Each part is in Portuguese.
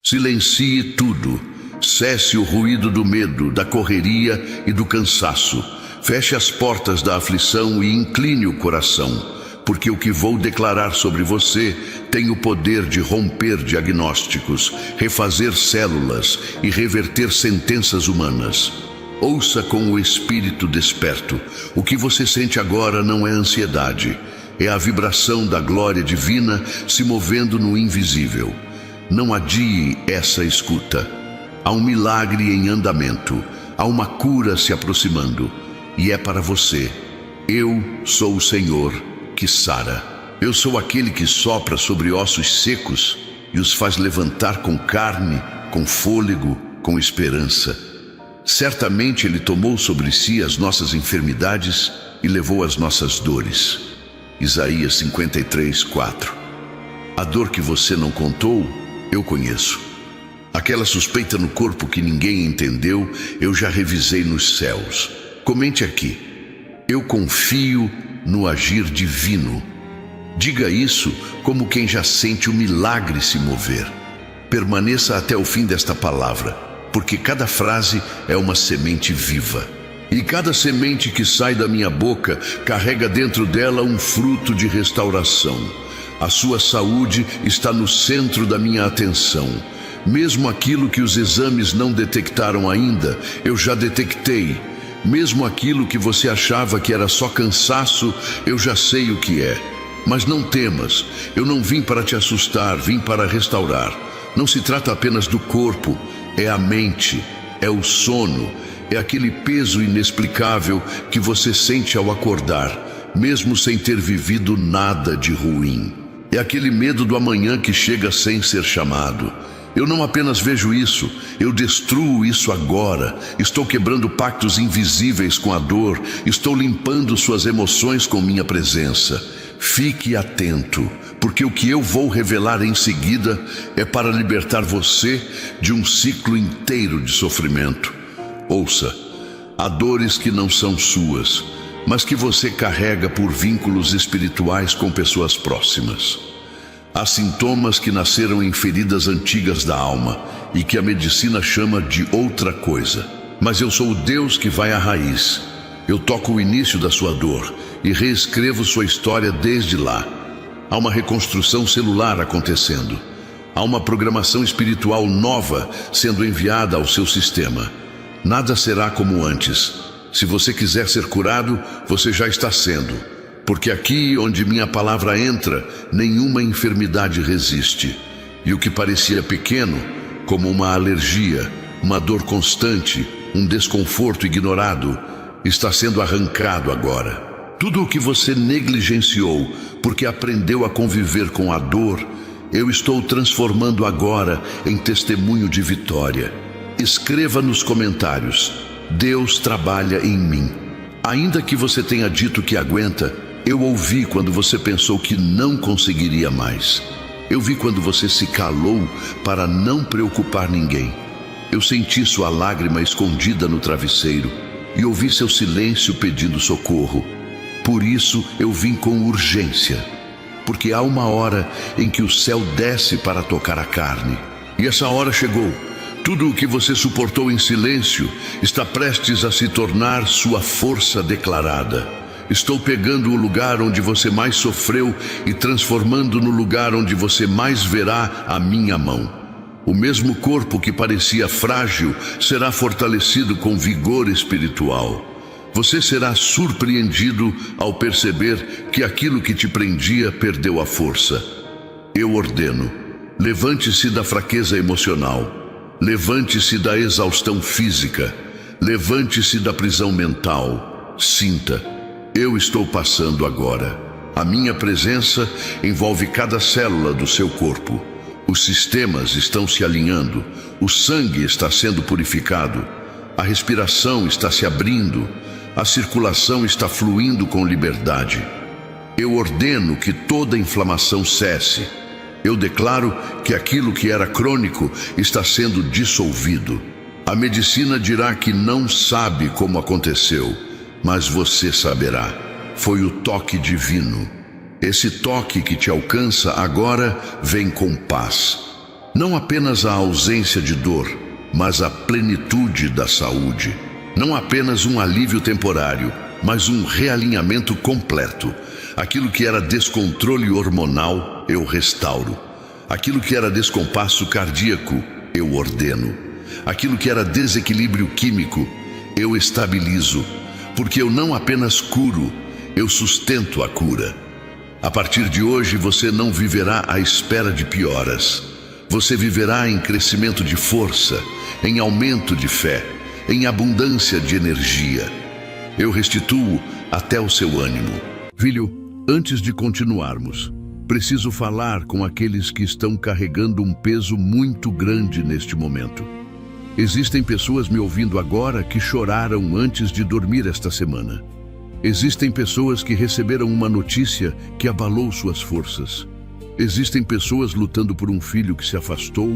Silencie tudo. Cesse o ruído do medo, da correria e do cansaço. Feche as portas da aflição e incline o coração, porque o que vou declarar sobre você tem o poder de romper diagnósticos, refazer células e reverter sentenças humanas. Ouça com o espírito desperto. O que você sente agora não é ansiedade, é a vibração da glória divina se movendo no invisível. Não adie essa escuta. Há um milagre em andamento, há uma cura se aproximando, e é para você. Eu sou o Senhor que sara. Eu sou aquele que sopra sobre ossos secos e os faz levantar com carne, com fôlego, com esperança. Certamente Ele tomou sobre si as nossas enfermidades e levou as nossas dores. Isaías 53:4. A dor que você não contou, eu conheço. Aquela suspeita no corpo que ninguém entendeu, eu já revisei nos céus. Comente aqui. Eu confio no agir divino. Diga isso como quem já sente o milagre se mover. Permaneça até o fim desta palavra, porque cada frase é uma semente viva. E cada semente que sai da minha boca carrega dentro dela um fruto de restauração. A sua saúde está no centro da minha atenção. Mesmo aquilo que os exames não detectaram ainda, eu já detectei. Mesmo aquilo que você achava que era só cansaço, eu já sei o que é. Mas não temas, eu não vim para te assustar, vim para restaurar. Não se trata apenas do corpo, é a mente, é o sono, é aquele peso inexplicável que você sente ao acordar, mesmo sem ter vivido nada de ruim. É aquele medo do amanhã que chega sem ser chamado. Eu não apenas vejo isso, eu destruo isso agora. Estou quebrando pactos invisíveis com a dor, estou limpando suas emoções com minha presença. Fique atento, porque o que eu vou revelar em seguida é para libertar você de um ciclo inteiro de sofrimento. Ouça, há dores que não são suas, mas que você carrega por vínculos espirituais com pessoas próximas. Há sintomas que nasceram em feridas antigas da alma e que a medicina chama de outra coisa. Mas eu sou o Deus que vai à raiz. Eu toco o início da sua dor e reescrevo sua história desde lá. Há uma reconstrução celular acontecendo. Há uma programação espiritual nova sendo enviada ao seu sistema. Nada será como antes. Se você quiser ser curado, você já está sendo. Porque aqui onde minha palavra entra, nenhuma enfermidade resiste. E o que parecia pequeno, como uma alergia, uma dor constante, um desconforto ignorado, está sendo arrancado agora. Tudo o que você negligenciou, porque aprendeu a conviver com a dor, eu estou transformando agora em testemunho de vitória. Escreva nos comentários: Deus trabalha em mim. Ainda que você tenha dito que aguenta, eu ouvi quando você pensou que não conseguiria mais. Eu vi quando você se calou para não preocupar ninguém. Eu senti sua lágrima escondida no travesseiro e ouvi seu silêncio pedindo socorro. Por isso eu vim com urgência, porque há uma hora em que o céu desce para tocar a carne. E essa hora chegou. Tudo o que você suportou em silêncio está prestes a se tornar sua força declarada. Estou pegando o lugar onde você mais sofreu e transformando no lugar onde você mais verá a minha mão. O mesmo corpo que parecia frágil será fortalecido com vigor espiritual. Você será surpreendido ao perceber que aquilo que te prendia perdeu a força. Eu ordeno: levante-se da fraqueza emocional, levante-se da exaustão física, levante-se da prisão mental. Sinta. Eu estou passando agora. A minha presença envolve cada célula do seu corpo. Os sistemas estão se alinhando, o sangue está sendo purificado, a respiração está se abrindo, a circulação está fluindo com liberdade. Eu ordeno que toda inflamação cesse. Eu declaro que aquilo que era crônico está sendo dissolvido. A medicina dirá que não sabe como aconteceu, mas você saberá. Foi o toque divino. Esse toque que te alcança agora vem com paz. Não apenas a ausência de dor, mas a plenitude da saúde. Não apenas um alívio temporário, mas um realinhamento completo. Aquilo que era descontrole hormonal, eu restauro. Aquilo que era descompasso cardíaco, eu ordeno. Aquilo que era desequilíbrio químico, eu estabilizo. Porque eu não apenas curo, eu sustento a cura. A partir de hoje você não viverá à espera de pioras. Você viverá em crescimento de força, em aumento de fé, em abundância de energia. Eu restituo até o seu ânimo. Filho, antes de continuarmos, preciso falar com aqueles que estão carregando um peso muito grande neste momento. Existem pessoas me ouvindo agora que choraram antes de dormir esta semana. Existem pessoas que receberam uma notícia que abalou suas forças. Existem pessoas lutando por um filho que se afastou,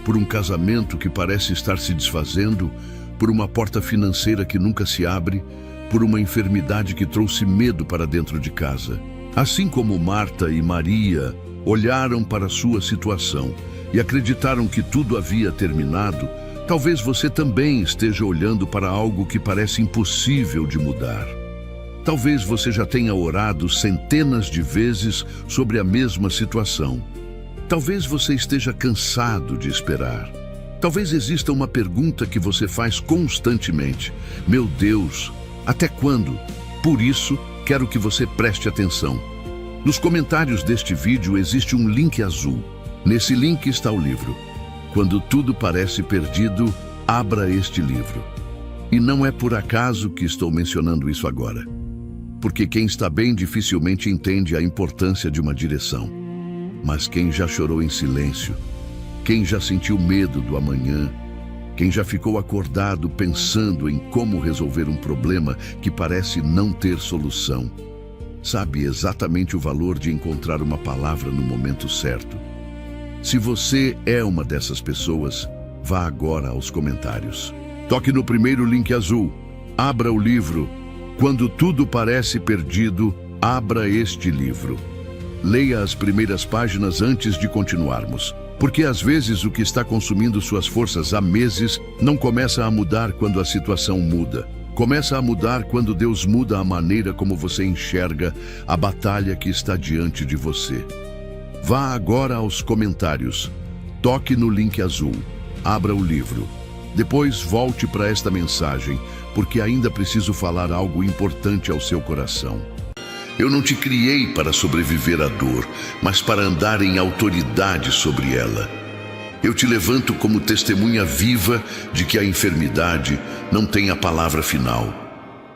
por um casamento que parece estar se desfazendo, por uma porta financeira que nunca se abre, por uma enfermidade que trouxe medo para dentro de casa. Assim como Marta e Maria olharam para sua situação e acreditaram que tudo havia terminado, talvez você também esteja olhando para algo que parece impossível de mudar. Talvez você já tenha orado centenas de vezes sobre a mesma situação. Talvez você esteja cansado de esperar. Talvez exista uma pergunta que você faz constantemente: meu Deus, até quando? Por isso, quero que você preste atenção. Nos comentários deste vídeo existe um link azul. Nesse link está o livro. Quando tudo parece perdido, abra este livro. E não é por acaso que estou mencionando isso agora. Porque quem está bem dificilmente entende a importância de uma direção. Mas quem já chorou em silêncio, quem já sentiu medo do amanhã, quem já ficou acordado pensando em como resolver um problema que parece não ter solução, sabe exatamente o valor de encontrar uma palavra no momento certo. Se você é uma dessas pessoas, vá agora aos comentários. Toque no primeiro link azul, abra o livro. Quando tudo parece perdido, abra este livro. Leia as primeiras páginas antes de continuarmos, porque às vezes o que está consumindo suas forças há meses não começa a mudar quando a situação muda. Começa a mudar quando Deus muda a maneira como você enxerga a batalha que está diante de você. Vá agora aos comentários, toque no link azul, abra o livro. Depois volte para esta mensagem, porque ainda preciso falar algo importante ao seu coração. Eu não te criei para sobreviver à dor, mas para andar em autoridade sobre ela. Eu te levanto como testemunha viva de que a enfermidade não tem a palavra final.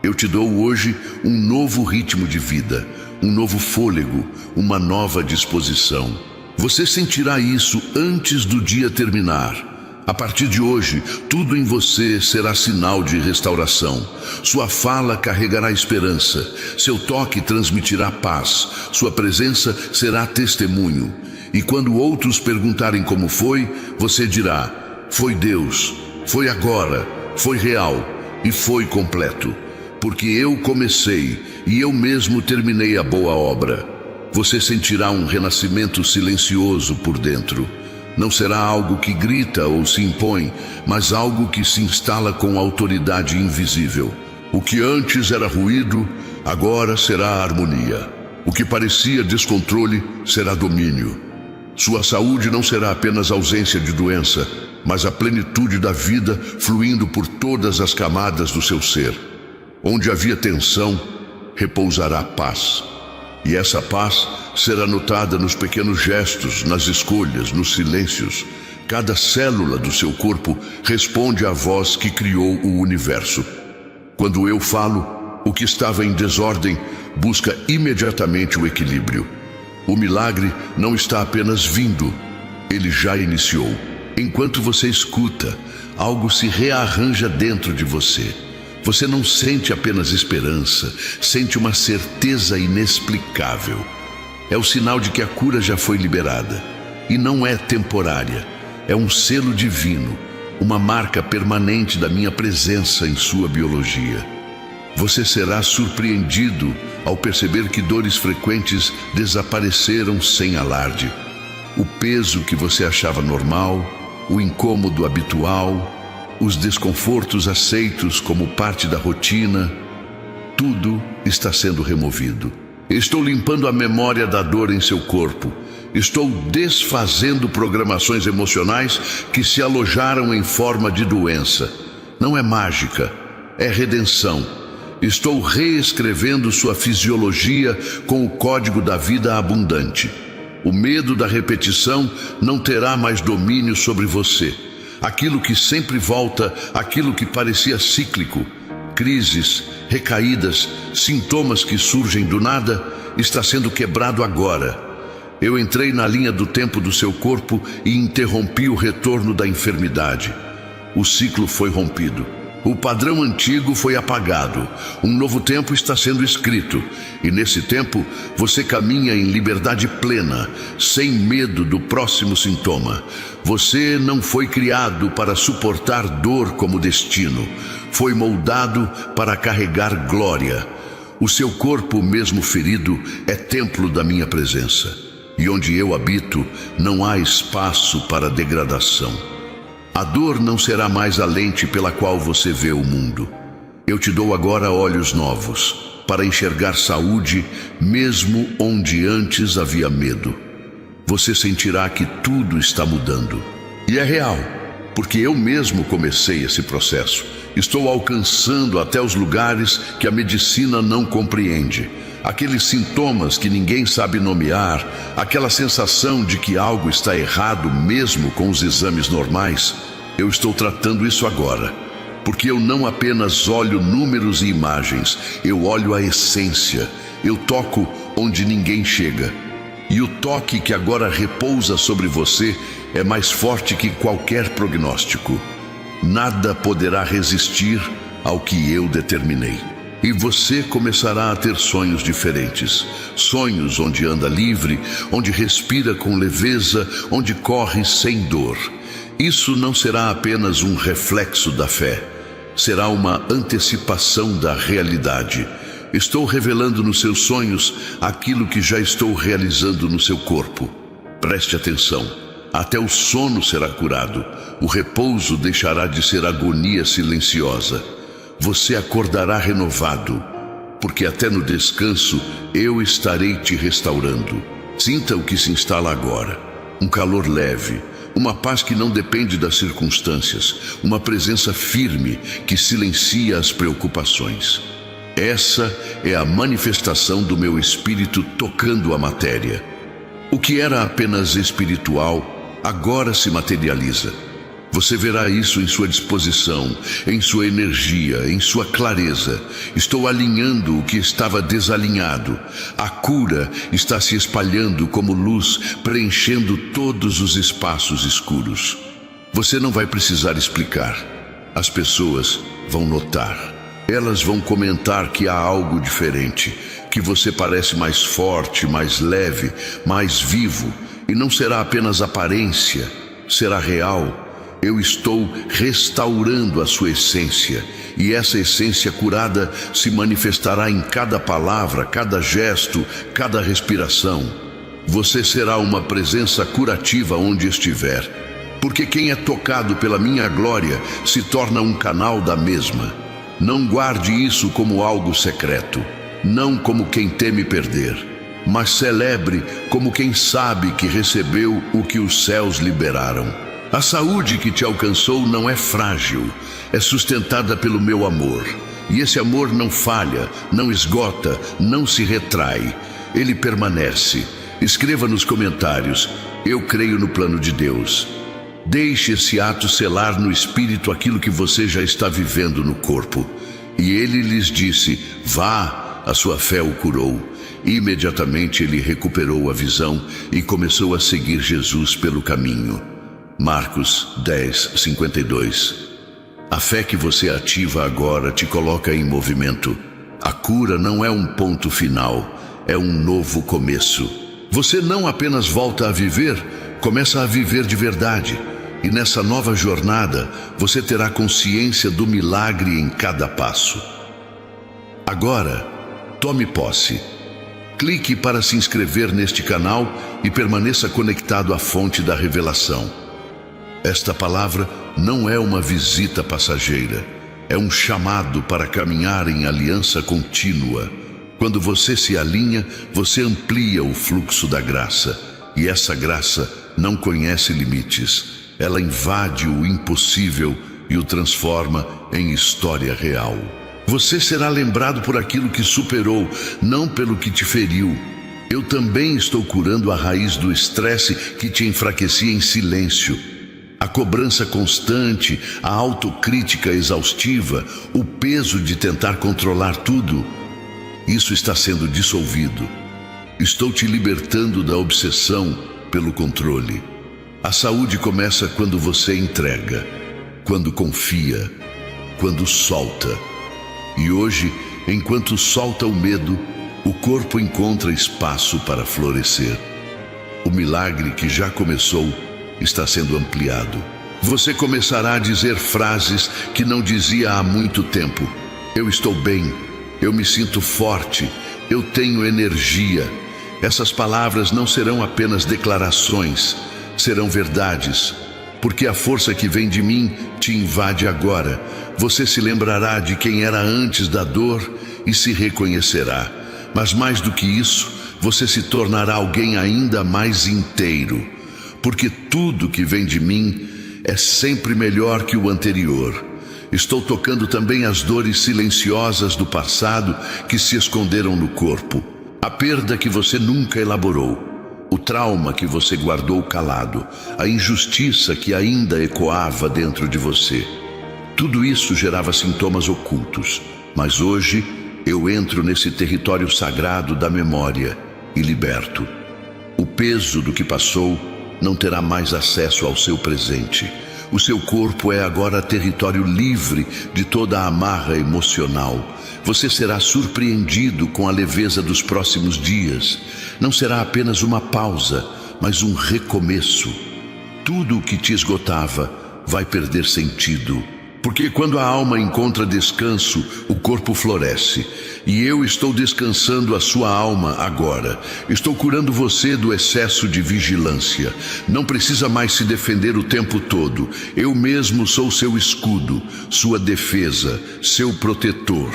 Eu te dou hoje um novo ritmo de vida, um novo fôlego, uma nova disposição. Você sentirá isso antes do dia terminar. A partir de hoje, tudo em você será sinal de restauração. Sua fala carregará esperança, seu toque transmitirá paz, sua presença será testemunho. E quando outros perguntarem como foi, você dirá: foi Deus, foi agora, foi real e foi completo. Porque eu comecei e eu mesmo terminei a boa obra. Você sentirá um renascimento silencioso por dentro. Não será algo que grita ou se impõe, mas algo que se instala com autoridade invisível. O que antes era ruído, agora será harmonia. O que parecia descontrole, será domínio. Sua saúde não será apenas ausência de doença, mas a plenitude da vida fluindo por todas as camadas do seu ser. Onde havia tensão, repousará paz. E essa paz será notada nos pequenos gestos, nas escolhas, nos silêncios. Cada célula do seu corpo responde à voz que criou o universo. Quando eu falo, o que estava em desordem busca imediatamente o equilíbrio. O milagre não está apenas vindo, ele já iniciou. Enquanto você escuta, algo se rearranja dentro de você. Você não sente apenas esperança, sente uma certeza inexplicável. É o sinal de que a cura já foi liberada. E não é temporária, é um selo divino, uma marca permanente da minha presença em sua biologia. Você será surpreendido ao perceber que dores frequentes desapareceram sem alarde. o peso que você achava normal, o incômodo habitual, os desconfortos aceitos como parte da rotina, tudo está sendo removido. Estou limpando a memória da dor em seu corpo. Estou desfazendo programações emocionais que se alojaram em forma de doença. Não é mágica, é redenção. Estou reescrevendo sua fisiologia com o código da vida abundante. O medo da repetição não terá mais domínio sobre você. Aquilo que sempre volta, aquilo que parecia cíclico, crises, recaídas, sintomas que surgem do nada, está sendo quebrado agora. Eu entrei na linha do tempo do seu corpo e interrompi o retorno da enfermidade. O ciclo foi rompido. O padrão antigo foi apagado. Um novo tempo está sendo escrito. E nesse tempo, você caminha em liberdade plena, sem medo do próximo sintoma. Você não foi criado para suportar dor como destino. Foi moldado para carregar glória. O seu corpo, mesmo ferido, é templo da minha presença. E onde eu habito, não há espaço para degradação. A dor não será mais a lente pela qual você vê o mundo. Eu te dou agora olhos novos, para enxergar saúde, mesmo onde antes havia medo. Você sentirá que tudo está mudando. E é real, porque eu mesmo comecei esse processo. Estou alcançando até os lugares que a medicina não compreende. Aqueles sintomas que ninguém sabe nomear, aquela sensação de que algo está errado mesmo com os exames normais. Eu estou tratando isso agora, porque eu não apenas olho números e imagens, eu olho a essência. Eu toco onde ninguém chega. E o toque que agora repousa sobre você é mais forte que qualquer prognóstico. Nada poderá resistir ao que eu determinei. E você começará a ter sonhos diferentes. Sonhos onde anda livre, onde respira com leveza, onde corre sem dor. Isso não será apenas um reflexo da fé. Será uma antecipação da realidade. Estou revelando nos seus sonhos aquilo que já estou realizando no seu corpo. Preste atenção. Até o sono será curado. O repouso deixará de ser agonia silenciosa. Você acordará renovado, porque até no descanso eu estarei te restaurando. Sinta o que se instala agora. Um calor leve, uma paz que não depende das circunstâncias, uma presença firme que silencia as preocupações. Essa é a manifestação do meu espírito tocando a matéria. O que era apenas espiritual, agora se materializa. Você verá isso em sua disposição, em sua energia, em sua clareza. Estou alinhando o que estava desalinhado. A cura está se espalhando como luz, preenchendo todos os espaços escuros. Você não vai precisar explicar. As pessoas vão notar. Elas vão comentar que há algo diferente, que você parece mais forte, mais leve, mais vivo. E não será apenas aparência, será real. Eu estou restaurando a sua essência, e essa essência curada se manifestará em cada palavra, cada gesto, cada respiração. Você será uma presença curativa onde estiver, porque quem é tocado pela minha glória se torna um canal da mesma. Não guarde isso como algo secreto, não como quem teme perder, mas celebre como quem sabe que recebeu o que os céus liberaram. A saúde que te alcançou não é frágil, é sustentada pelo meu amor. E esse amor não falha, não esgota, não se retrai. Ele permanece. Escreva nos comentários: eu creio no plano de Deus. Deixe esse ato selar no espírito aquilo que você já está vivendo no corpo. E ele lhes disse: vá, a sua fé o curou. Imediatamente ele recuperou a visão e começou a seguir Jesus pelo caminho. Marcos 10:52. A fé que você ativa agora te coloca em movimento. A cura não é um ponto final, é um novo começo. Você não apenas volta a viver, começa a viver de verdade. E nessa nova jornada, você terá consciência do milagre em cada passo. Agora, tome posse. Clique para se inscrever neste canal e permaneça conectado à fonte da revelação. Esta palavra não é uma visita passageira, é um chamado para caminhar em aliança contínua. Quando você se alinha, você amplia o fluxo da graça, e essa graça não conhece limites. Ela invade o impossível e o transforma em história real. Você será lembrado por aquilo que superou, não pelo que te feriu. Eu também estou curando a raiz do estresse que te enfraquecia em silêncio. A cobrança constante, a autocrítica exaustiva, o peso de tentar controlar tudo, isso está sendo dissolvido. Estou te libertando da obsessão pelo controle. A saúde começa quando você entrega, quando confia, quando solta. E hoje, enquanto solta o medo, o corpo encontra espaço para florescer. O milagre que já começou está sendo ampliado. Você começará a dizer frases que não dizia há muito tempo. Eu estou bem, eu me sinto forte, eu tenho energia. Essas palavras não serão apenas declarações, serão verdades. Porque a força que vem de mim te invade agora. Você se lembrará de quem era antes da dor e se reconhecerá. Mas mais do que isso, você se tornará alguém ainda mais inteiro. Porque tudo que vem de mim é sempre melhor que o anterior. Estou tocando também as dores silenciosas do passado que se esconderam no corpo. A perda que você nunca elaborou. O trauma que você guardou calado, a injustiça que ainda ecoava dentro de você. Tudo isso gerava sintomas ocultos, mas hoje eu entro nesse território sagrado da memória e liberto. O peso do que passou não terá mais acesso ao seu presente. O seu corpo é agora território livre de toda a amarra emocional. Você será surpreendido com a leveza dos próximos dias. Não será apenas uma pausa, mas um recomeço. Tudo o que te esgotava vai perder sentido. Porque quando a alma encontra descanso, o corpo floresce. E eu estou descansando a sua alma agora. Estou curando você do excesso de vigilância. Não precisa mais se defender o tempo todo. Eu mesmo sou seu escudo, sua defesa, seu protetor.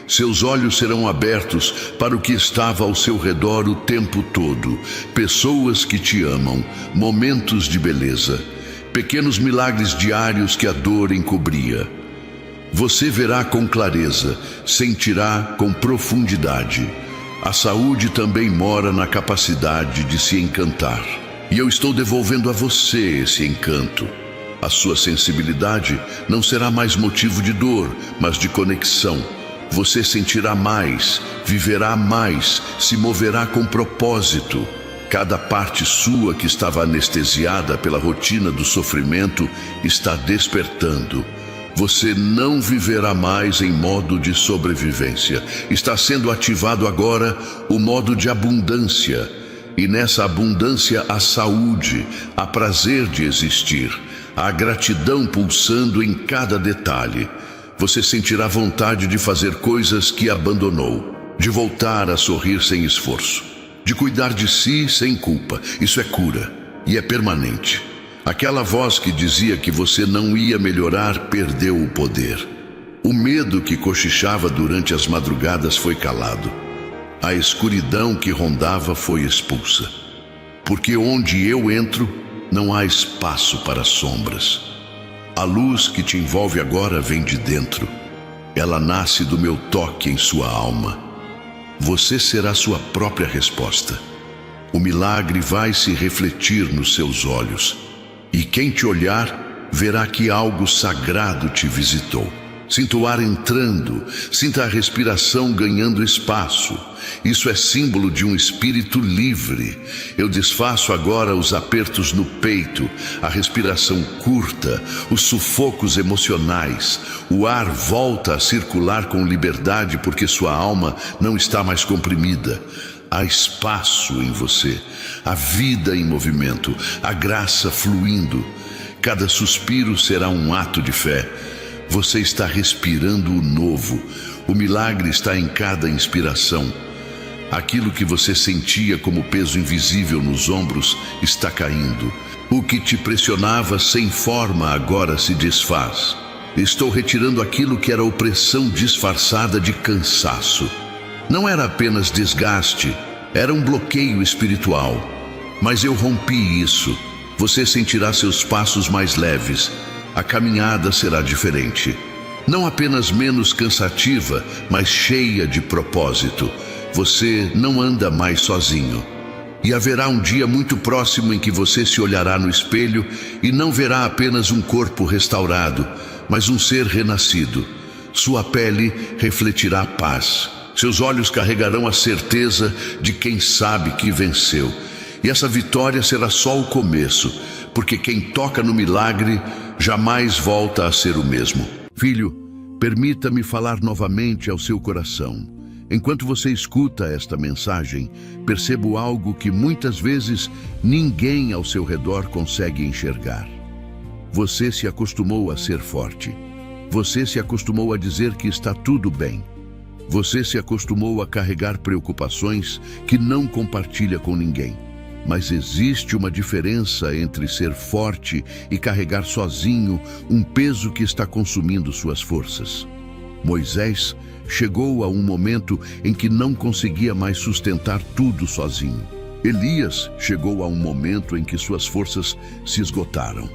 Seus olhos serão abertos para o que estava ao seu redor o tempo todo. Pessoas que te amam, momentos de beleza, pequenos milagres diários que a dor encobria. Você verá com clareza, sentirá com profundidade. A saúde também mora na capacidade de se encantar. E eu estou devolvendo a você esse encanto. A sua sensibilidade não será mais motivo de dor, mas de conexão. Você sentirá mais, viverá mais, se moverá com propósito. Cada parte sua que estava anestesiada pela rotina do sofrimento está despertando. Você não viverá mais em modo de sobrevivência. Está sendo ativado agora o modo de abundância. E nessa abundância há saúde, há prazer de existir, há gratidão pulsando em cada detalhe. Você sentirá vontade de fazer coisas que abandonou, de voltar a sorrir sem esforço, de cuidar de si sem culpa. Isso é cura e é permanente. Aquela voz que dizia que você não ia melhorar perdeu o poder. O medo que cochichava durante as madrugadas foi calado. A escuridão que rondava foi expulsa. Porque onde eu entro, não há espaço para sombras. A luz que te envolve agora vem de dentro. Ela nasce do meu toque em sua alma. Você será sua própria resposta. O milagre vai se refletir nos seus olhos. E quem te olhar, verá que algo sagrado te visitou. Sinta o ar entrando, sinta a respiração ganhando espaço. Isso é símbolo de um espírito livre. Eu desfaço agora os apertos no peito, a respiração curta, os sufocos emocionais. O ar volta a circular com liberdade porque sua alma não está mais comprimida. Há espaço em você, a vida em movimento, a graça fluindo. Cada suspiro será um ato de fé. Você está respirando o novo. O milagre está em cada inspiração. Aquilo que você sentia como peso invisível nos ombros está caindo. O que te pressionava sem forma agora se desfaz. Estou retirando aquilo que era opressão disfarçada de cansaço. Não era apenas desgaste, era um bloqueio espiritual. Mas eu rompi isso. Você sentirá seus passos mais leves. A caminhada será diferente. Não apenas menos cansativa, mas cheia de propósito. Você não anda mais sozinho. E haverá um dia muito próximo em que você se olhará no espelho e não verá apenas um corpo restaurado, mas um ser renascido. Sua pele refletirá paz. Seus olhos carregarão a certeza de quem sabe que venceu. E essa vitória será só o começo, porque quem toca no milagre jamais volta a ser o mesmo. Filho, permita-me falar novamente ao seu coração. Enquanto você escuta esta mensagem, percebo algo que muitas vezes ninguém ao seu redor consegue enxergar. Você se acostumou a ser forte. Você se acostumou a dizer que está tudo bem. Você se acostumou a carregar preocupações que não compartilha com ninguém. Mas existe uma diferença entre ser forte e carregar sozinho um peso que está consumindo suas forças. Moisés chegou a um momento em que não conseguia mais sustentar tudo sozinho. Elias chegou a um momento em que suas forças se esgotaram.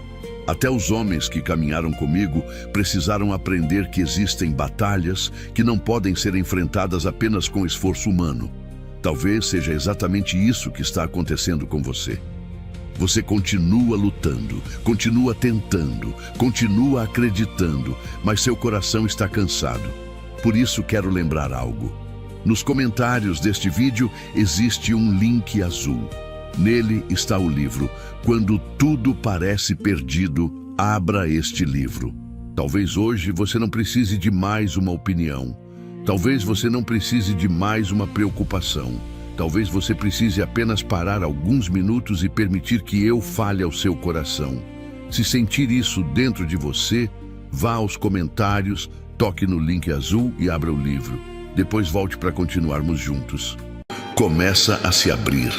Até os homens que caminharam comigo precisaram aprender que existem batalhas que não podem ser enfrentadas apenas com esforço humano. Talvez seja exatamente isso que está acontecendo com você. Você continua lutando, continua tentando, continua acreditando, mas seu coração está cansado. Por isso quero lembrar algo. Nos comentários deste vídeo existe um link azul. Nele está o livro Quando Tudo Parece Perdido, abra este livro. Talvez hoje você não precise de mais uma opinião. Talvez você não precise de mais uma preocupação. Talvez você precise apenas parar alguns minutos e permitir que eu fale ao seu coração. Se sentir isso dentro de você, vá aos comentários, toque no link azul e abra o livro. Depois volte para continuarmos juntos. Começa a se abrir.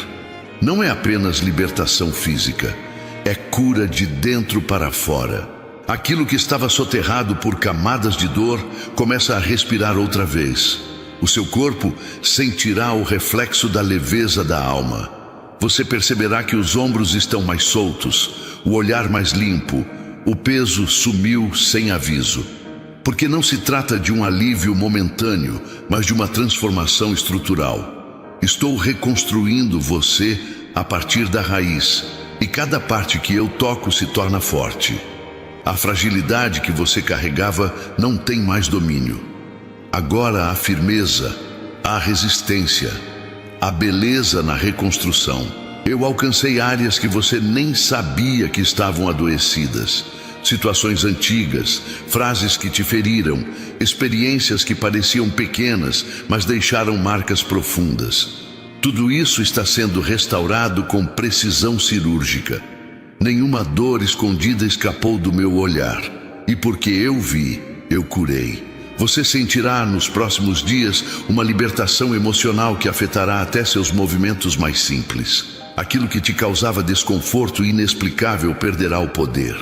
Não é apenas libertação física, é cura de dentro para fora. Aquilo que estava soterrado por camadas de dor começa a respirar outra vez. O seu corpo sentirá o reflexo da leveza da alma. Você perceberá que os ombros estão mais soltos, o olhar mais limpo, o peso sumiu sem aviso. Porque não se trata de um alívio momentâneo, mas de uma transformação estrutural. Estou reconstruindo você a partir da raiz, e cada parte que eu toco se torna forte. A fragilidade que você carregava não tem mais domínio. Agora há firmeza, há resistência, há beleza na reconstrução. Eu alcancei áreas que você nem sabia que estavam adoecidas. Situações antigas, frases que te feriram, experiências que pareciam pequenas, mas deixaram marcas profundas. Tudo isso está sendo restaurado com precisão cirúrgica. Nenhuma dor escondida escapou do meu olhar. E porque eu vi, eu curei. Você sentirá nos próximos dias uma libertação emocional que afetará até seus movimentos mais simples. Aquilo que te causava desconforto inexplicável perderá o poder.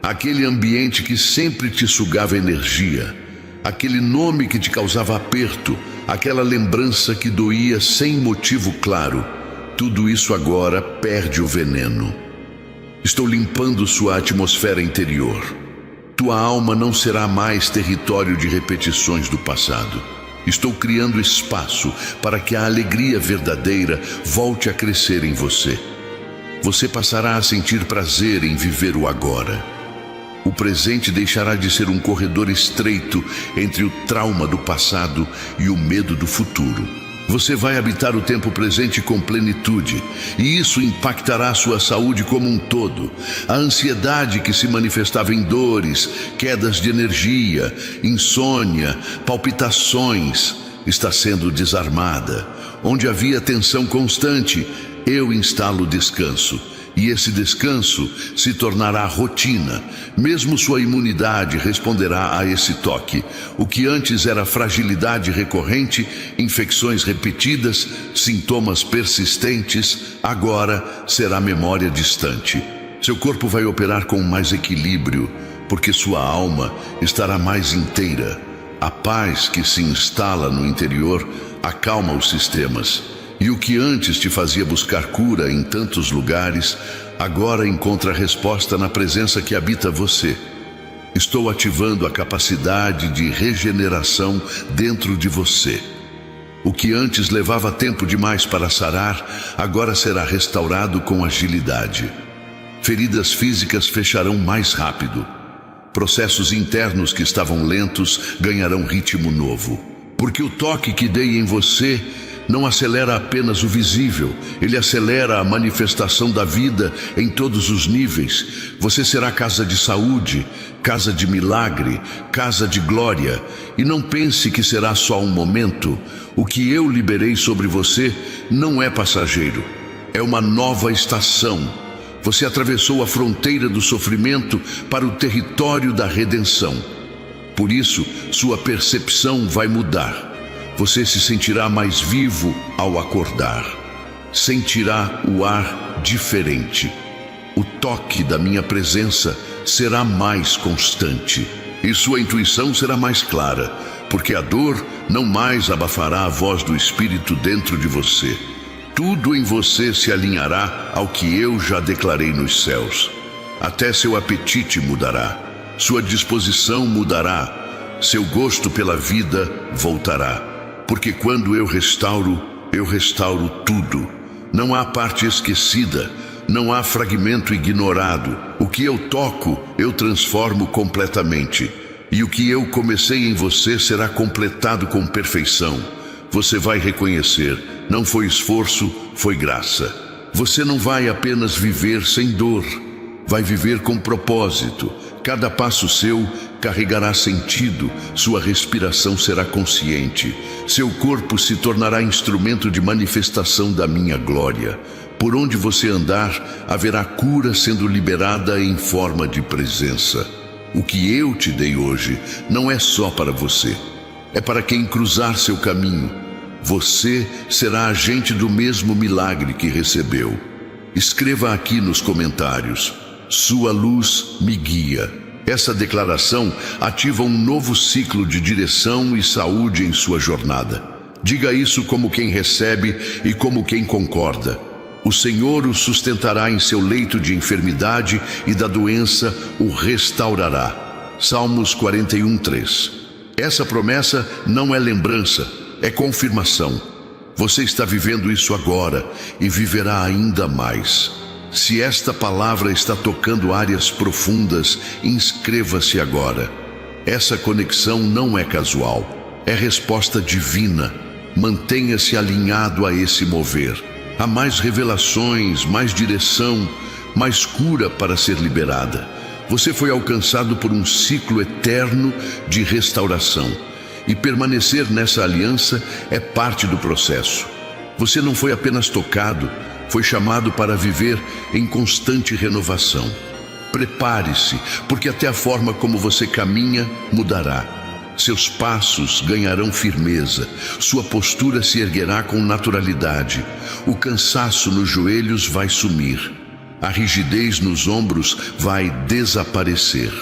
Aquele ambiente que sempre te sugava energia. Aquele nome que te causava aperto. Aquela lembrança que doía sem motivo claro. Tudo isso agora perde o veneno. Estou limpando sua atmosfera interior. Tua alma não será mais território de repetições do passado. Estou criando espaço para que a alegria verdadeira volte a crescer em você. Você passará a sentir prazer em viver o agora. O presente deixará de ser um corredor estreito entre o trauma do passado e o medo do futuro. Você vai habitar o tempo presente com plenitude, e isso impactará sua saúde como um todo. A ansiedade que se manifestava em dores, quedas de energia, insônia, palpitações, está sendo desarmada. Onde havia tensão constante, eu instalo descanso. e esse descanso se tornará rotina. Mesmo sua imunidade responderá a esse toque. O que antes era fragilidade recorrente, infecções repetidas, sintomas persistentes, agora será memória distante. Seu corpo vai operar com mais equilíbrio, porque sua alma estará mais inteira. A paz que se instala no interior acalma os sistemas. E o que antes te fazia buscar cura em tantos lugares, agora encontra resposta na presença que habita você. Estou ativando a capacidade de regeneração dentro de você. O que antes levava tempo demais para sarar, agora será restaurado com agilidade. Feridas físicas fecharão mais rápido. Processos internos que estavam lentos ganharão ritmo novo. Porque o toque que dei em você não acelera apenas o visível, ele acelera a manifestação da vida em todos os níveis. Você será casa de saúde, casa de milagre, casa de glória. E não pense que será só um momento. O que eu liberei sobre você não é passageiro, é uma nova estação. Você atravessou a fronteira do sofrimento para o território da redenção. Por isso, sua percepção vai mudar. Você se sentirá mais vivo ao acordar. Sentirá o ar diferente. O toque da minha presença será mais constante. E sua intuição será mais clara, porque a dor não mais abafará a voz do Espírito dentro de você. Tudo em você se alinhará ao que eu já declarei nos céus. Até seu apetite mudará. Sua disposição mudará. Seu gosto pela vida voltará. Porque quando eu restauro tudo. Não há parte esquecida, não há fragmento ignorado. O que eu toco, eu transformo completamente. E o que eu comecei em você será completado com perfeição. Você vai reconhecer, não foi esforço, foi graça. Você não vai apenas viver sem dor, vai viver com propósito. Cada passo seu carregará sentido, sua respiração será consciente. Seu corpo se tornará instrumento de manifestação da minha glória. Por onde você andar, haverá cura sendo liberada em forma de presença. O que eu te dei hoje não é só para você, é para quem cruzar seu caminho. Você será agente do mesmo milagre que recebeu. Escreva aqui nos comentários: sua luz me guia. Essa declaração ativa um novo ciclo de direção e saúde em sua jornada. Diga isso como quem recebe e como quem concorda. O Senhor o sustentará em seu leito de enfermidade e da doença o restaurará. Salmos 41:3. Essa promessa não é lembrança, é confirmação. Você está vivendo isso agora e viverá ainda mais. Se esta palavra está tocando áreas profundas, inscreva-se agora. Essa conexão não é casual, é resposta divina. Mantenha-se alinhado a esse mover. Há mais revelações, mais direção, mais cura para ser liberada. Você foi alcançado por um ciclo eterno de restauração. E permanecer nessa aliança é parte do processo. Você não foi apenas tocado, foi chamado para viver em constante renovação. Prepare-se, porque até a forma como você caminha mudará. Seus passos ganharão firmeza, sua postura se erguerá com naturalidade. O cansaço nos joelhos vai sumir, a rigidez nos ombros vai desaparecer.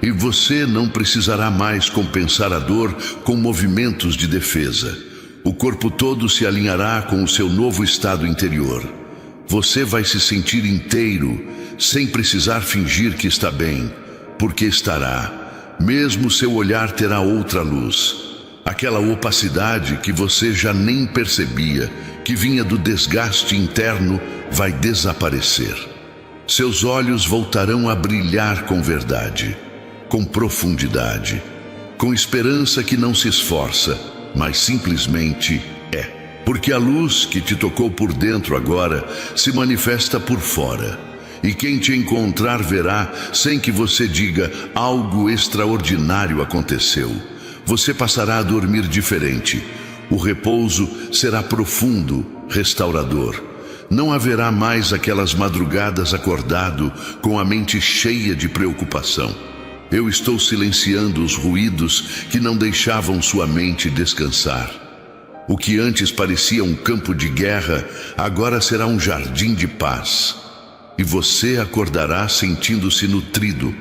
E você não precisará mais compensar a dor com movimentos de defesa. O corpo todo se alinhará com o seu novo estado interior. Você vai se sentir inteiro, sem precisar fingir que está bem, porque estará. Mesmo seu olhar terá outra luz. Aquela opacidade que você já nem percebia, que vinha do desgaste interno, vai desaparecer. Seus olhos voltarão a brilhar com verdade, com profundidade, com esperança que não se esforça, mas simplesmente é. Porque a luz que te tocou por dentro agora se manifesta por fora. E quem te encontrar verá, sem que você diga, algo extraordinário aconteceu. Você passará a dormir diferente. O repouso será profundo, restaurador. Não haverá mais aquelas madrugadas acordado com a mente cheia de preocupação. Eu estou silenciando os ruídos que não deixavam sua mente descansar. O que antes parecia um campo de guerra, agora será um jardim de paz. E você acordará sentindo-se nutrido,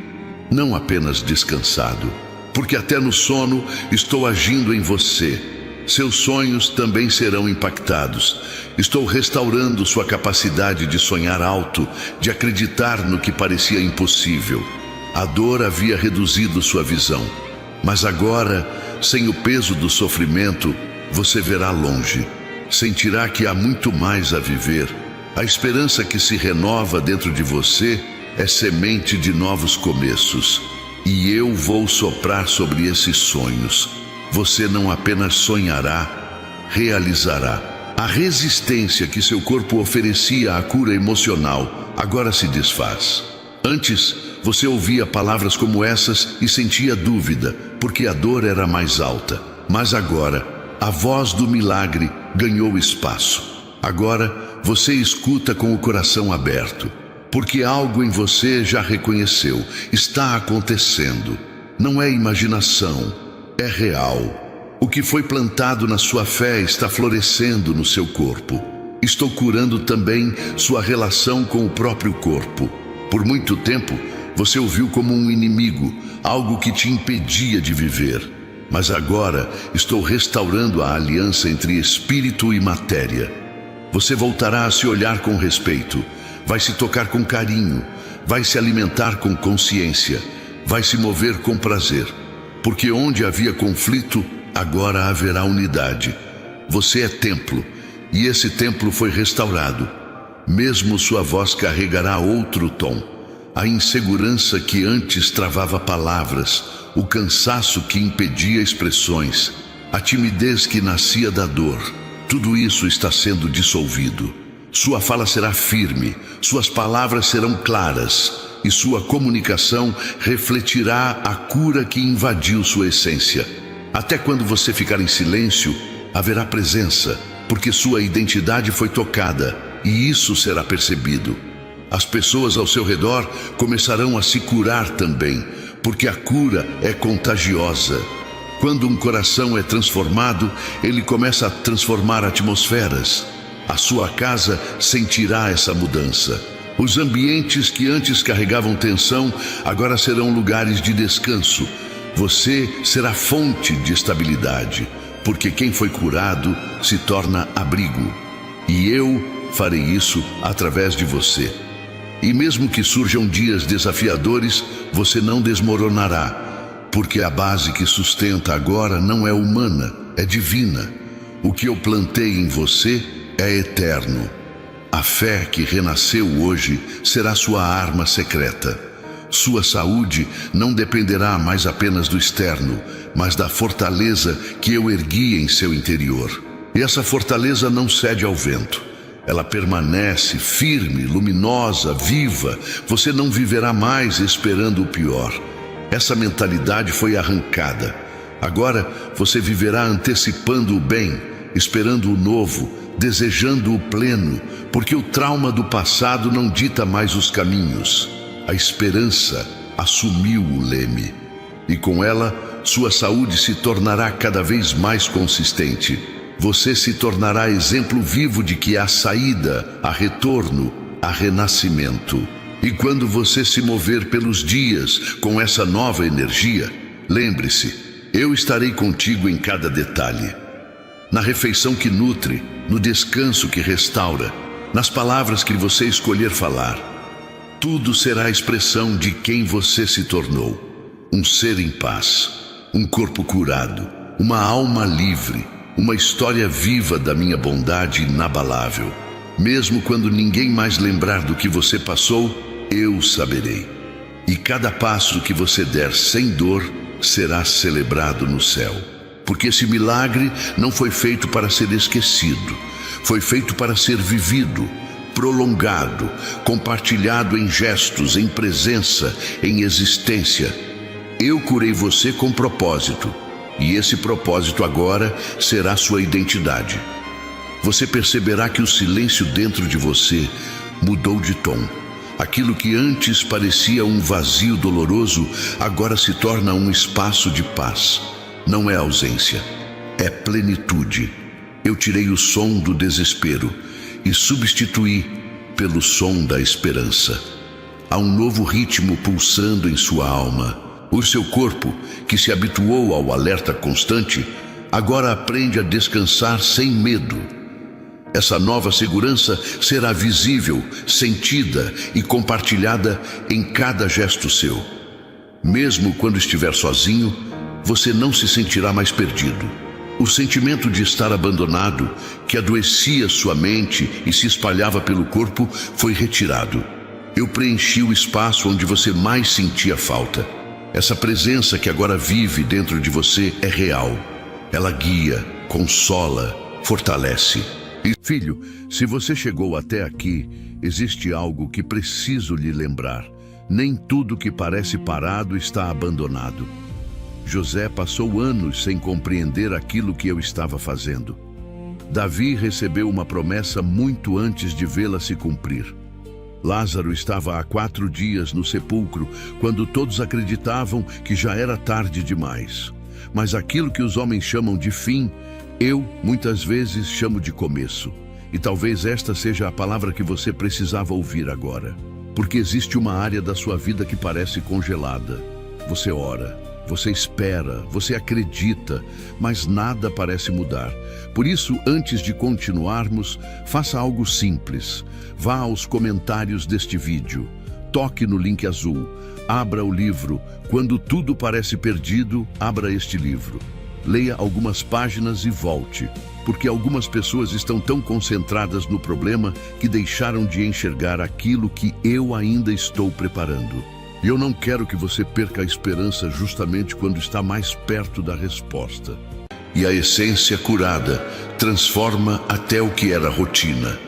não apenas descansado. Porque até no sono estou agindo em você. Seus sonhos também serão impactados. Estou restaurando sua capacidade de sonhar alto, de acreditar no que parecia impossível. A dor havia reduzido sua visão, mas agora, sem o peso do sofrimento, você verá longe. Sentirá que há muito mais a viver. A esperança que se renova dentro de você é semente de novos começos. E eu vou soprar sobre esses sonhos. Você não apenas sonhará, realizará. A resistência que seu corpo oferecia à cura emocional agora se desfaz. Antes, você ouvia palavras como essas e sentia dúvida, porque a dor era mais alta. Mas agora, a voz do milagre ganhou espaço. Agora, você escuta com o coração aberto, porque algo em você já reconheceu, está acontecendo. Não é imaginação, é real. O que foi plantado na sua fé está florescendo no seu corpo. Estou curando também sua relação com o próprio corpo. Por muito tempo, você o viu como um inimigo, algo que te impedia de viver. Mas agora estou restaurando a aliança entre espírito e matéria. Você voltará a se olhar com respeito, vai se tocar com carinho, vai se alimentar com consciência, vai se mover com prazer. Porque onde havia conflito, agora haverá unidade. Você é templo, e esse templo foi restaurado. Mesmo sua voz carregará outro tom. A insegurança que antes travava palavras, o cansaço que impedia expressões, a timidez que nascia da dor, tudo isso está sendo dissolvido. Sua fala será firme, suas palavras serão claras, e sua comunicação refletirá a cura que invadiu sua essência. Até quando você ficar em silêncio, haverá presença, porque sua identidade foi tocada, e isso será percebido. As pessoas ao seu redor começarão a se curar também, porque a cura é contagiosa. Quando um coração é transformado, ele começa a transformar atmosferas. A sua casa sentirá essa mudança. Os ambientes que antes carregavam tensão, agora serão lugares de descanso. Você será fonte de estabilidade, porque quem foi curado se torna abrigo. E eu farei isso através de você. E mesmo que surjam dias desafiadores, você não desmoronará, porque a base que sustenta agora não é humana, é divina. O que eu plantei em você é eterno. A fé que renasceu hoje será sua arma secreta. Sua saúde não dependerá mais apenas do externo, mas da fortaleza que eu ergui em seu interior. E essa fortaleza não cede ao vento. Ela permanece firme, luminosa, viva. Você não viverá mais esperando o pior. Essa mentalidade foi arrancada. Agora você viverá antecipando o bem, esperando o novo, desejando o pleno, porque o trauma do passado não dita mais os caminhos. A esperança assumiu o leme. E com ela, sua saúde se tornará cada vez mais consistente. Você se tornará exemplo vivo de que há saída, há retorno, há renascimento. E quando você se mover pelos dias com essa nova energia, lembre-se, eu estarei contigo em cada detalhe. Na refeição que nutre, no descanso que restaura, nas palavras que você escolher falar. Tudo será a expressão de quem você se tornou. Um ser em paz, um corpo curado, uma alma livre, uma história viva da minha bondade inabalável. Mesmo quando ninguém mais lembrar do que você passou, eu saberei. E cada passo que você der sem dor será celebrado no céu. Porque esse milagre não foi feito para ser esquecido, foi feito para ser vivido, prolongado, compartilhado em gestos, em presença, em existência. Eu curei você com propósito. E esse propósito agora será sua identidade. você perceberá que o silêncio dentro de você mudou de tom. Aquilo que antes parecia um vazio doloroso, agora se torna um espaço de paz. Não é ausência, é plenitude. Eu tirei o som do desespero e substituí pelo som da esperança. Há um novo ritmo pulsando em sua alma. O seu corpo, que se habituou ao alerta constante, agora aprende a descansar sem medo. Essa nova segurança será visível, sentida e compartilhada em cada gesto seu. Mesmo quando estiver sozinho, você não se sentirá mais perdido. O sentimento de estar abandonado, que adoecia sua mente e se espalhava pelo corpo, foi retirado. Eu preenchi o espaço onde você mais sentia falta. Essa presença que agora vive dentro de você é real. Ela guia, consola, fortalece. E, filho, se você chegou até aqui, existe algo que preciso lhe lembrar. Nem tudo que parece parado está abandonado. José passou anos sem compreender aquilo que eu estava fazendo. Davi recebeu uma promessa muito antes de vê-la se cumprir. Lázaro estava há 4 dias no sepulcro, quando todos acreditavam que já era tarde demais. Mas aquilo que os homens chamam de fim, eu, muitas vezes, chamo de começo. E talvez esta seja a palavra que você precisava ouvir agora. Porque existe uma área da sua vida que parece congelada. Você ora, você espera, você acredita, mas nada parece mudar. Por isso, antes de continuarmos, faça algo simples. Vá aos comentários deste vídeo. Toque no link azul. Abra o livro. Quando tudo parece perdido, abra este livro. Leia algumas páginas e volte, porque algumas pessoas estão tão concentradas no problema que deixaram de enxergar aquilo que eu ainda estou preparando. E eu não quero que você perca a esperança justamente quando está mais perto da resposta. E a essência curada transforma até o que era rotina.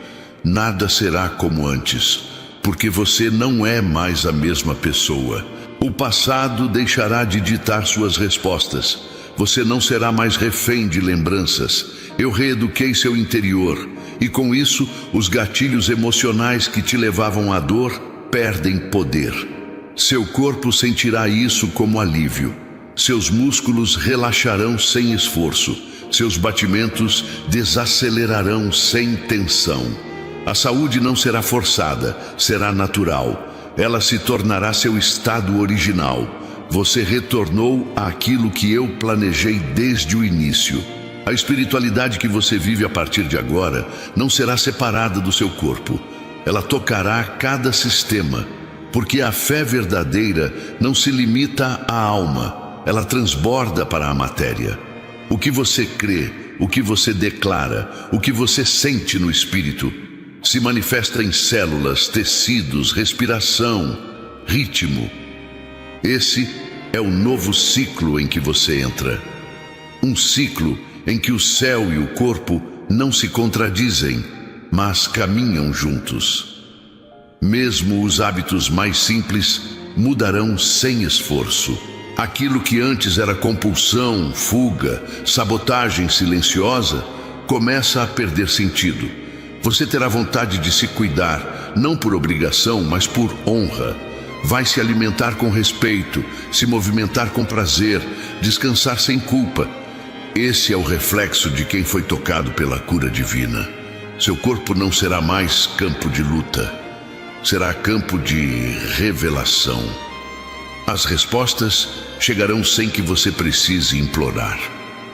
Nada será como antes, porque você não é mais a mesma pessoa. O passado deixará de ditar suas respostas. Você não será mais refém de lembranças. Eu reeduquei seu interior, e com isso, os gatilhos emocionais que te levavam à dor perdem poder. Seu corpo sentirá isso como alívio. Seus músculos relaxarão sem esforço. Seus batimentos desacelerarão sem tensão. A saúde não será forçada, será natural. Ela se tornará seu estado original. Você retornou àquilo que eu planejei desde o início. A espiritualidade que você vive a partir de agora não será separada do seu corpo. Ela tocará cada sistema, porque a fé verdadeira não se limita à alma, ela transborda para a matéria. O que você crê, o que você declara, o que você sente no espírito, se manifesta em células, tecidos, respiração, ritmo. Esse é o novo ciclo em que você entra. Um ciclo em que o céu e o corpo não se contradizem, mas caminham juntos. Mesmo os hábitos mais simples mudarão sem esforço. Aquilo que antes era compulsão, fuga, sabotagem silenciosa, começa a perder sentido. Você terá vontade de se cuidar, não por obrigação, mas por honra. Vai se alimentar com respeito, se movimentar com prazer, descansar sem culpa. Esse é o reflexo de quem foi tocado pela cura divina. Seu corpo não será mais campo de luta, será campo de revelação. As respostas chegarão sem que você precise implorar.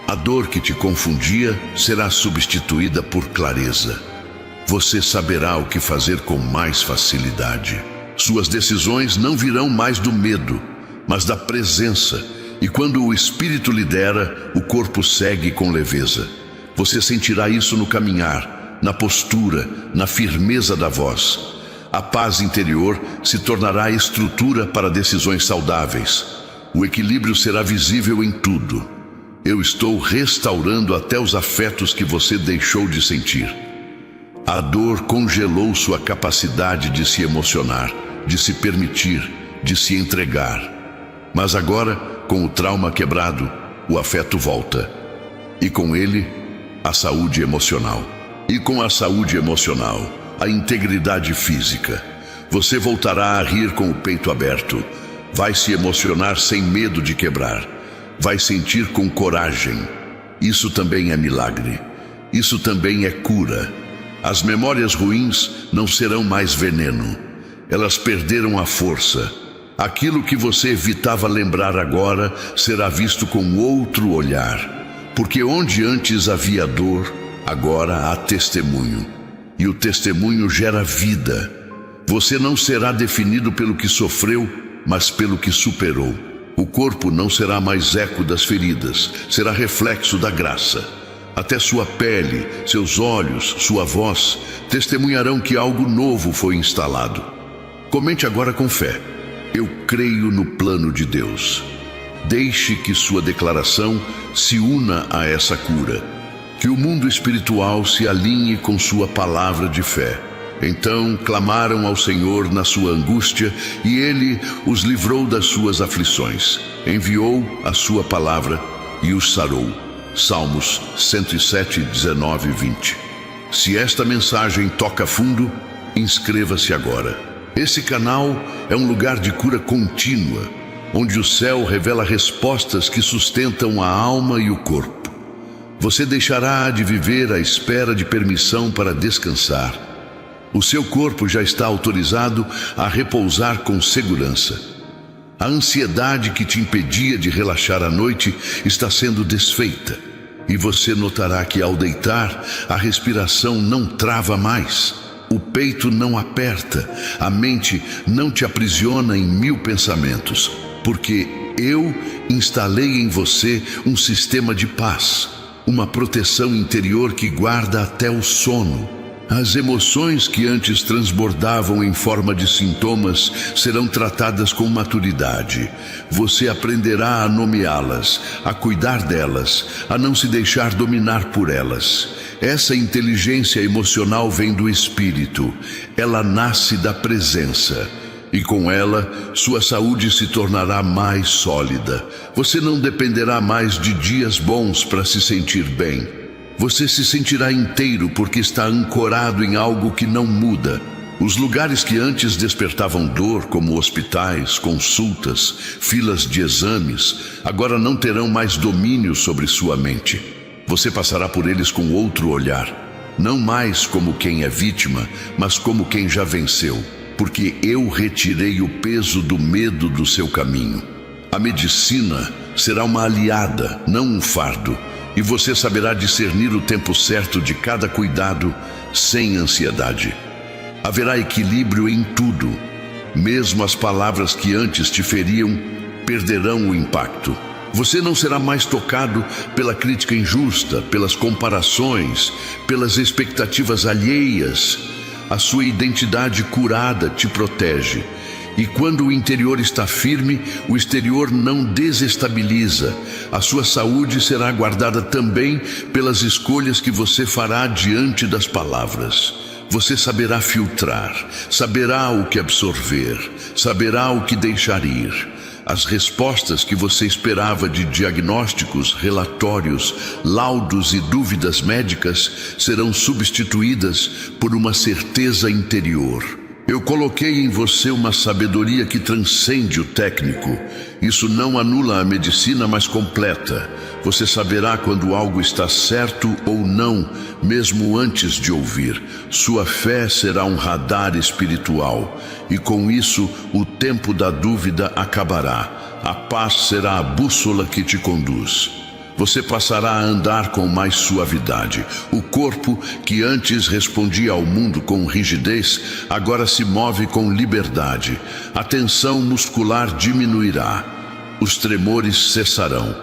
A dor que te confundia será substituída por clareza. Você saberá o que fazer com mais facilidade. Suas decisões não virão mais do medo, mas da presença. E quando o espírito lidera, o corpo segue com leveza. Você sentirá isso no caminhar, na postura, na firmeza da voz. A paz interior se tornará estrutura para decisões saudáveis. O equilíbrio será visível em tudo. Eu estou restaurando até os afetos que você deixou de sentir. A dor congelou sua capacidade de se emocionar, de se permitir, de se entregar. Mas agora, com o trauma quebrado, o afeto volta. E com ele, a saúde emocional. E com a saúde emocional, a integridade física. Você voltará a rir com o peito aberto. Vai se emocionar sem medo de quebrar. Vai sentir com coragem. Isso também é milagre. Isso também é cura. As memórias ruins não serão mais veneno. Elas perderam a força. Aquilo que você evitava lembrar agora será visto com outro olhar. Porque onde antes havia dor, agora há testemunho. E o testemunho gera vida. Você não será definido pelo que sofreu, mas pelo que superou. O corpo não será mais eco das feridas, será reflexo da graça. Até sua pele, seus olhos, sua voz testemunharão que algo novo foi instalado. Comente agora com fé: eu creio no plano de Deus. Deixe que sua declaração se una a essa cura. Que o mundo espiritual se alinhe com sua palavra de fé. Então clamaram ao Senhor na sua angústia, e Ele os livrou das suas aflições. Enviou a sua palavra e os sarou. Salmos 107, 19 e 20. Se esta mensagem toca fundo, inscreva-se agora. Esse canal é um lugar de cura contínua, onde o céu revela respostas que sustentam a alma e o corpo. Você deixará de viver à espera de permissão para descansar. O seu corpo já está autorizado a repousar com segurança. A ansiedade que te impedia de relaxar à noite está sendo desfeita. E você notará que ao deitar, a respiração não trava mais. O peito não aperta, a mente não te aprisiona em 1000 pensamentos. Porque eu instalei em você um sistema de paz, uma proteção interior que guarda até o sono. As emoções que antes transbordavam em forma de sintomas serão tratadas com maturidade. Você aprenderá a nomeá-las, a cuidar delas, a não se deixar dominar por elas. Essa inteligência emocional vem do espírito. Ela nasce da presença. E com ela, sua saúde se tornará mais sólida. Você não dependerá mais de dias bons para se sentir bem. Você se sentirá inteiro porque está ancorado em algo que não muda. Os lugares que antes despertavam dor, como hospitais, consultas, filas de exames, agora não terão mais domínio sobre sua mente. Você passará por eles com outro olhar, não mais como quem é vítima, mas como quem já venceu, porque eu retirei o peso do medo do seu caminho. A medicina será uma aliada, não um fardo. E você saberá discernir o tempo certo de cada cuidado sem ansiedade. Haverá equilíbrio em tudo. Mesmo as palavras que antes te feriam perderão o impacto. Você não será mais tocado pela crítica injusta, pelas comparações, pelas expectativas alheias. A sua identidade curada te protege. E quando o interior está firme, o exterior não desestabiliza. A sua saúde será guardada também pelas escolhas que você fará diante das palavras. Você saberá filtrar, saberá o que absorver, saberá o que deixar ir. As respostas que você esperava de diagnósticos, relatórios, laudos e dúvidas médicas serão substituídas por uma certeza interior. Eu coloquei em você uma sabedoria que transcende o técnico. Isso não anula a medicina, mas completa. Você saberá quando algo está certo ou não, mesmo antes de ouvir. Sua fé será um radar espiritual. E com isso, o tempo da dúvida acabará. A paz será a bússola que te conduz. Você passará a andar com mais suavidade. O corpo, que antes respondia ao mundo com rigidez, agora se move com liberdade. A tensão muscular diminuirá. Os tremores cessarão.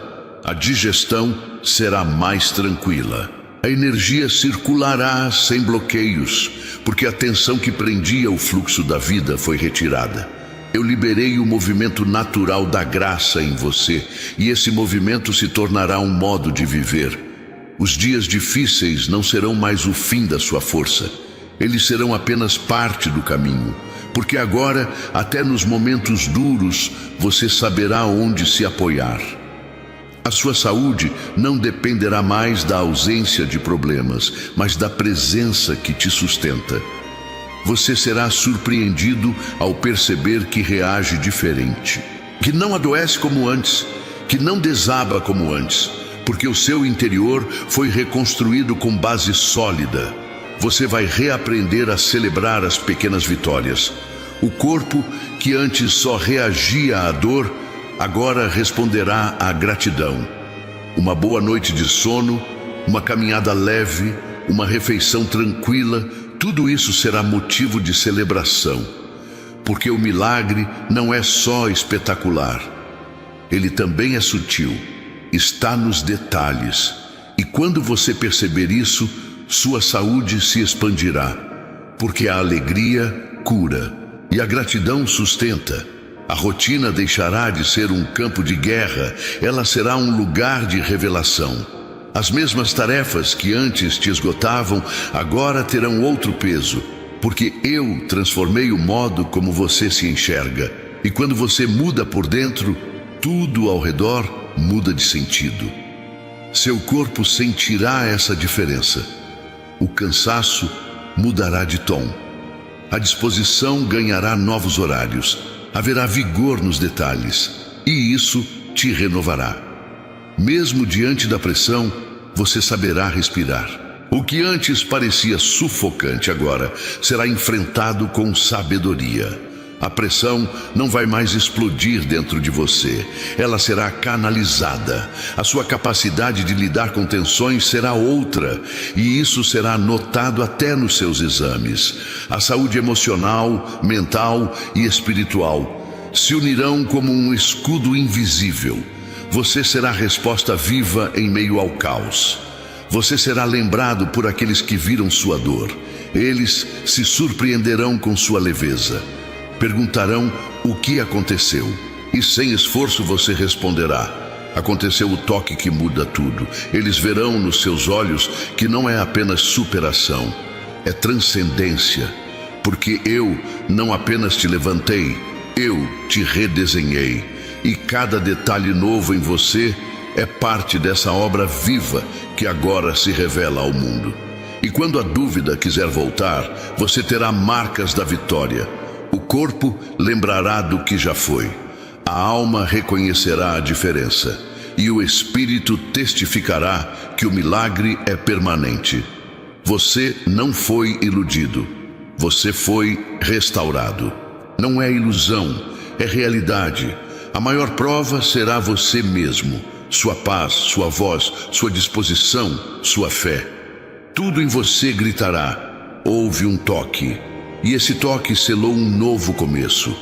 A digestão será mais tranquila. A energia circulará sem bloqueios, porque a tensão que prendia o fluxo da vida foi retirada. Eu liberei o movimento natural da graça em você, e esse movimento se tornará um modo de viver. Os dias difíceis não serão mais o fim da sua força. Eles serão apenas parte do caminho, porque agora, até nos momentos duros, você saberá onde se apoiar. A A sua saúde não dependerá mais da ausência de problemas, mas da presença que te sustenta. Você será surpreendido ao perceber que reage diferente, que não adoece como antes, que não desaba como antes, porque o seu interior foi reconstruído com base sólida. Você vai reaprender a celebrar as pequenas vitórias. O corpo, que antes só reagia à dor, agora responderá à gratidão. Uma boa noite de sono, uma caminhada leve, uma refeição tranquila, tudo isso será motivo de celebração, porque o milagre não é só espetacular, ele também é sutil, está nos detalhes, e quando você perceber isso, sua saúde se expandirá, porque a alegria cura e a gratidão sustenta. A rotina deixará de ser um campo de guerra, ela será um lugar de revelação. As mesmas tarefas que antes te esgotavam, agora terão outro peso, porque eu transformei o modo como você se enxerga. E quando você muda por dentro, tudo ao redor muda de sentido. Seu corpo sentirá essa diferença. O cansaço mudará de tom. A disposição ganhará novos horários. Haverá vigor nos detalhes, e isso te renovará. Mesmo diante da pressão, você saberá respirar. O que antes parecia sufocante agora será enfrentado com sabedoria. A pressão não vai mais explodir dentro de você, ela será canalizada. A sua capacidade de lidar com tensões será outra, e isso será notado até nos seus exames. A saúde emocional, mental e espiritual se unirão como um escudo invisível. Você será a resposta viva em meio ao caos. Você será lembrado por aqueles que viram sua dor. Eles se surpreenderão com sua leveza. Perguntarão o que aconteceu. E sem esforço você responderá: aconteceu o toque que muda tudo. Eles verão nos seus olhos que não é apenas superação, é transcendência. Porque eu não apenas te levantei, eu te redesenhei. E cada detalhe novo em você é parte dessa obra viva que agora se revela ao mundo. E quando a dúvida quiser voltar, você terá marcas da vitória. O corpo lembrará do que já foi. A alma reconhecerá a diferença. E o espírito testificará que o milagre é permanente. Você não foi iludido. Você foi restaurado. Não é ilusão, é realidade. A maior prova será você mesmo, sua paz, sua voz, sua disposição, sua fé. Tudo em você gritará: houve um toque, e esse toque selou um novo começo.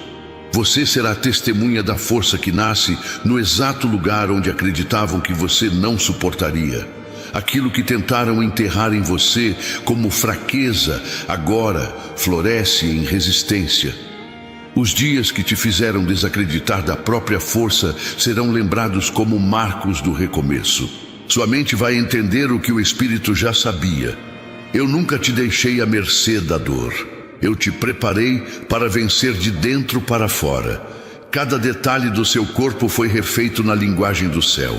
Você será testemunha da força que nasce no exato lugar onde acreditavam que você não suportaria. Aquilo que tentaram enterrar em você como fraqueza, agora floresce em resistência. Os dias que te fizeram desacreditar da própria força serão lembrados como marcos do recomeço. Sua mente vai entender o que o Espírito já sabia. Eu nunca te deixei à mercê da dor. Eu te preparei para vencer de dentro para fora. Cada detalhe do seu corpo foi refeito na linguagem do céu.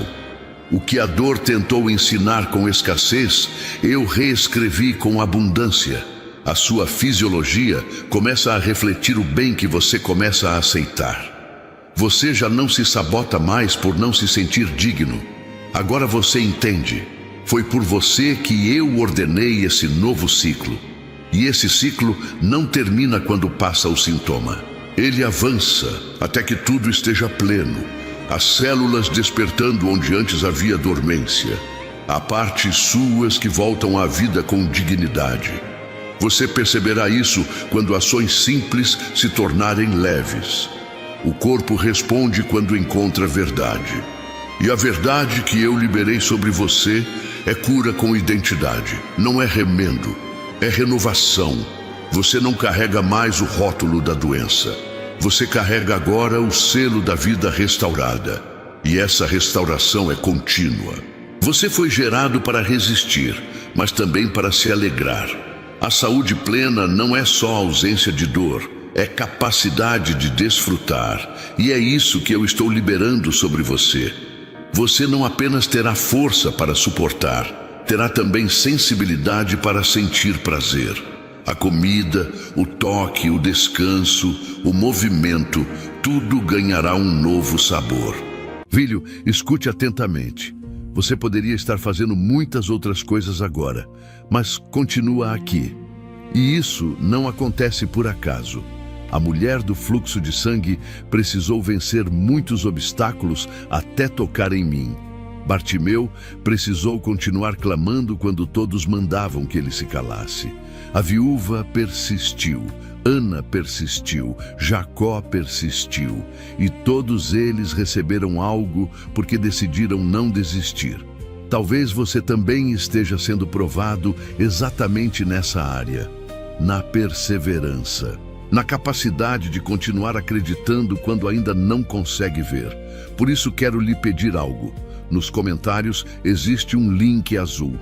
O que a dor tentou ensinar com escassez, eu reescrevi com abundância. A sua fisiologia começa a refletir o bem que você começa a aceitar. Você já não se sabota mais por não se sentir digno. Agora você entende. Foi por você que eu ordenei esse novo ciclo. E esse ciclo não termina quando passa o sintoma. Ele avança até que tudo esteja pleno. As células despertando onde antes havia dormência. Há partes suas que voltam à vida com dignidade. Você perceberá isso quando ações simples se tornarem leves. O corpo responde quando encontra verdade. E a verdade que eu liberei sobre você é cura com identidade. Não é remendo, é renovação. Você não carrega mais o rótulo da doença. Você carrega agora o selo da vida restaurada. E essa restauração é contínua. Você foi gerado para resistir, mas também para se alegrar. A saúde plena não é só ausência de dor, é capacidade de desfrutar. E é isso que eu estou liberando sobre você. Você não apenas terá força para suportar, terá também sensibilidade para sentir prazer. A comida, o toque, o descanso, o movimento, tudo ganhará um novo sabor. Filho, escute atentamente. Você poderia estar fazendo muitas outras coisas agora, mas continua aqui. E isso não acontece por acaso. A mulher do fluxo de sangue precisou vencer muitos obstáculos até tocar em mim. Bartimeu precisou continuar clamando quando todos mandavam que ele se calasse. A viúva persistiu, Ana persistiu, Jacó persistiu, e todos eles receberam algo porque decidiram não desistir. Talvez você também esteja sendo provado exatamente nessa área, na perseverança, na capacidade de continuar acreditando quando ainda não consegue ver. Por isso quero lhe pedir algo. Nos comentários existe um link azul.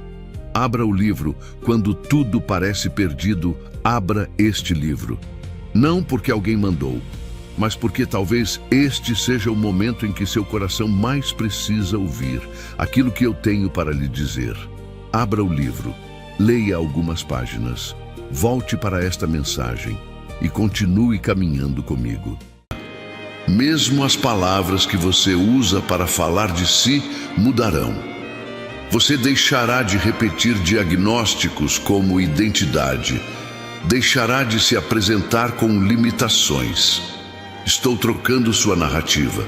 Abra o livro Quando Tudo Parece Perdido. Abra este livro. Não porque alguém mandou, mas porque talvez este seja o momento em que seu coração mais precisa ouvir aquilo que eu tenho para lhe dizer. Abra o livro, leia algumas páginas, volte para esta mensagem e continue caminhando comigo. Mesmo as palavras que você usa para falar de si mudarão. Você deixará de repetir diagnósticos como identidade. Deixará de se apresentar com limitações. Estou trocando sua narrativa.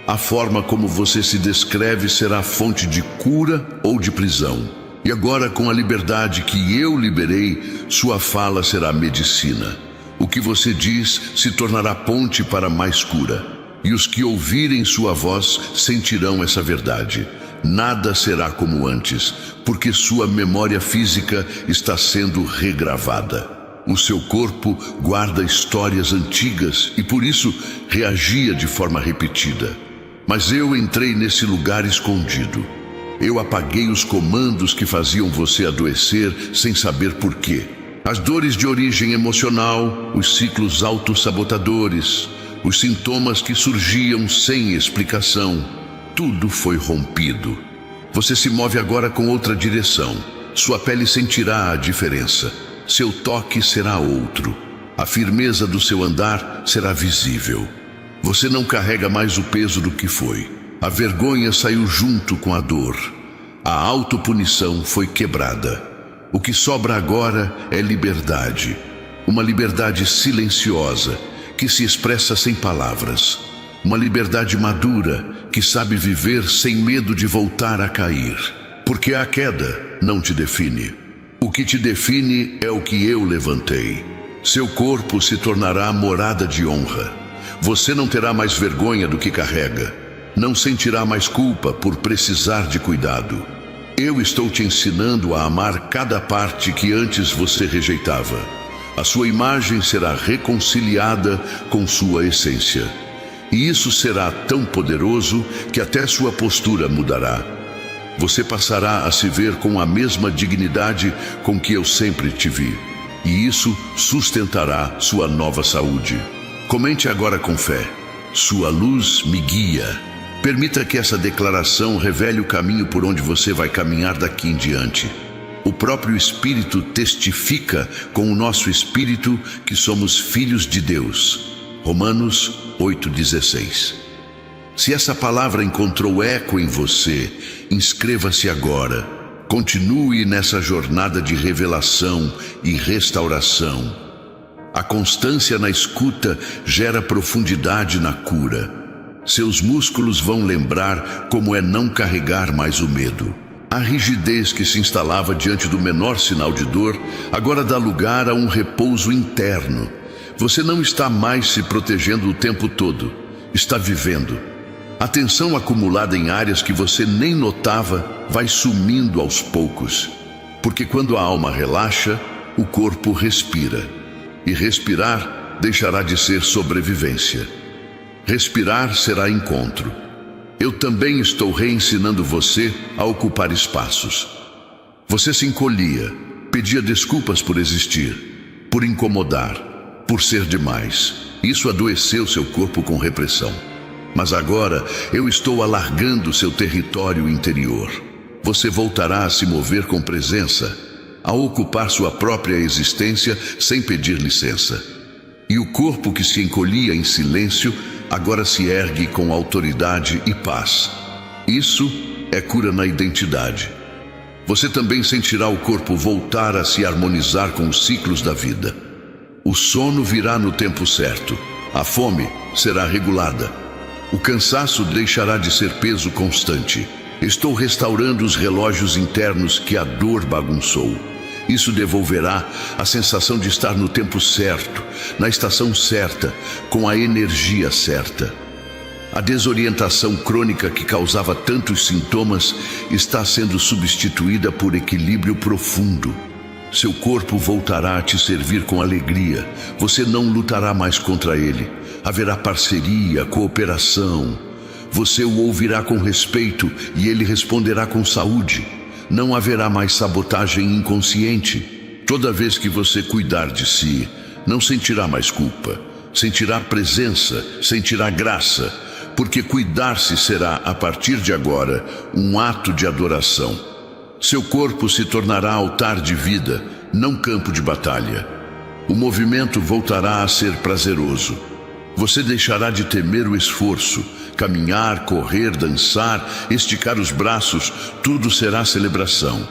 A forma como você se descreve será fonte de cura ou de prisão. E agora, com a liberdade que eu liberei, sua fala será medicina. O que você diz se tornará ponte para mais cura. E os que ouvirem sua voz sentirão essa verdade. Nada será como antes, porque sua memória física está sendo regravada. O seu corpo guarda histórias antigas e por isso reagia de forma repetida. Mas eu entrei nesse lugar escondido. Eu apaguei os comandos que faziam você adoecer sem saber por quê. As dores de origem emocional, os ciclos autossabotadores, os sintomas que surgiam sem explicação, tudo foi rompido. Você se move agora com outra direção. Sua pele sentirá a diferença. Seu toque será outro. A firmeza do seu andar será visível. Você não carrega mais o peso do que foi. A vergonha saiu junto com a dor. A autopunição foi quebrada. O que sobra agora é liberdade. Uma liberdade silenciosa, que se expressa sem palavras. Uma liberdade madura, que sabe viver sem medo de voltar a cair. Porque a queda não te define. O que te define é o que eu levantei. Seu corpo se tornará morada de honra. Você não terá mais vergonha do que carrega. Não sentirá mais culpa por precisar de cuidado. Eu estou te ensinando a amar cada parte que antes você rejeitava. A sua imagem será reconciliada com sua essência. E isso será tão poderoso que até sua postura mudará. Você passará a se ver com a mesma dignidade com que eu sempre te vi. E isso sustentará sua nova saúde. Comente agora com fé. Sua luz me guia. Permita que essa declaração revele o caminho por onde você vai caminhar daqui em diante. O próprio Espírito testifica com o nosso espírito que somos filhos de Deus. Romanos 8,16. Se essa palavra encontrou eco em você, inscreva-se agora. Continue nessa jornada de revelação e restauração. A constância na escuta gera profundidade na cura. Seus músculos vão lembrar como é não carregar mais o medo. A rigidez que se instalava diante do menor sinal de dor, agora dá lugar a um repouso interno. Você não está mais se protegendo o tempo todo, está vivendo. A tensão acumulada em áreas que você nem notava vai sumindo aos poucos. Porque quando a alma relaxa, o corpo respira. E respirar deixará de ser sobrevivência. Respirar será encontro. Eu também estou reensinando você a ocupar espaços. Você se encolhia, pedia desculpas por existir, por incomodar, por ser demais. Isso adoeceu seu corpo com repressão. Mas agora eu estou alargando seu território interior. Você voltará a se mover com presença, a ocupar sua própria existência sem pedir licença. E o corpo que se encolhia em silêncio agora se ergue com autoridade e paz. Isso é cura na identidade. Você também sentirá o corpo voltar a se harmonizar com os ciclos da vida. O sono virá no tempo certo. A fome será regulada. O cansaço deixará de ser peso constante. Estou restaurando os relógios internos que a dor bagunçou. Isso devolverá a sensação de estar no tempo certo, na estação certa, com a energia certa. A desorientação crônica que causava tantos sintomas está sendo substituída por equilíbrio profundo. Seu corpo voltará a te servir com alegria. Você não lutará mais contra ele. Haverá parceria, cooperação. Você o ouvirá com respeito e ele responderá com saúde. Não haverá mais sabotagem inconsciente. Toda vez que você cuidar de si, não sentirá mais culpa. Sentirá presença, sentirá graça, porque cuidar-se será, a partir de agora, um ato de adoração. Seu corpo se tornará altar de vida, não campo de batalha. O movimento voltará a ser prazeroso. Você deixará de temer o esforço. Caminhar, correr, dançar, esticar os braços, tudo será celebração.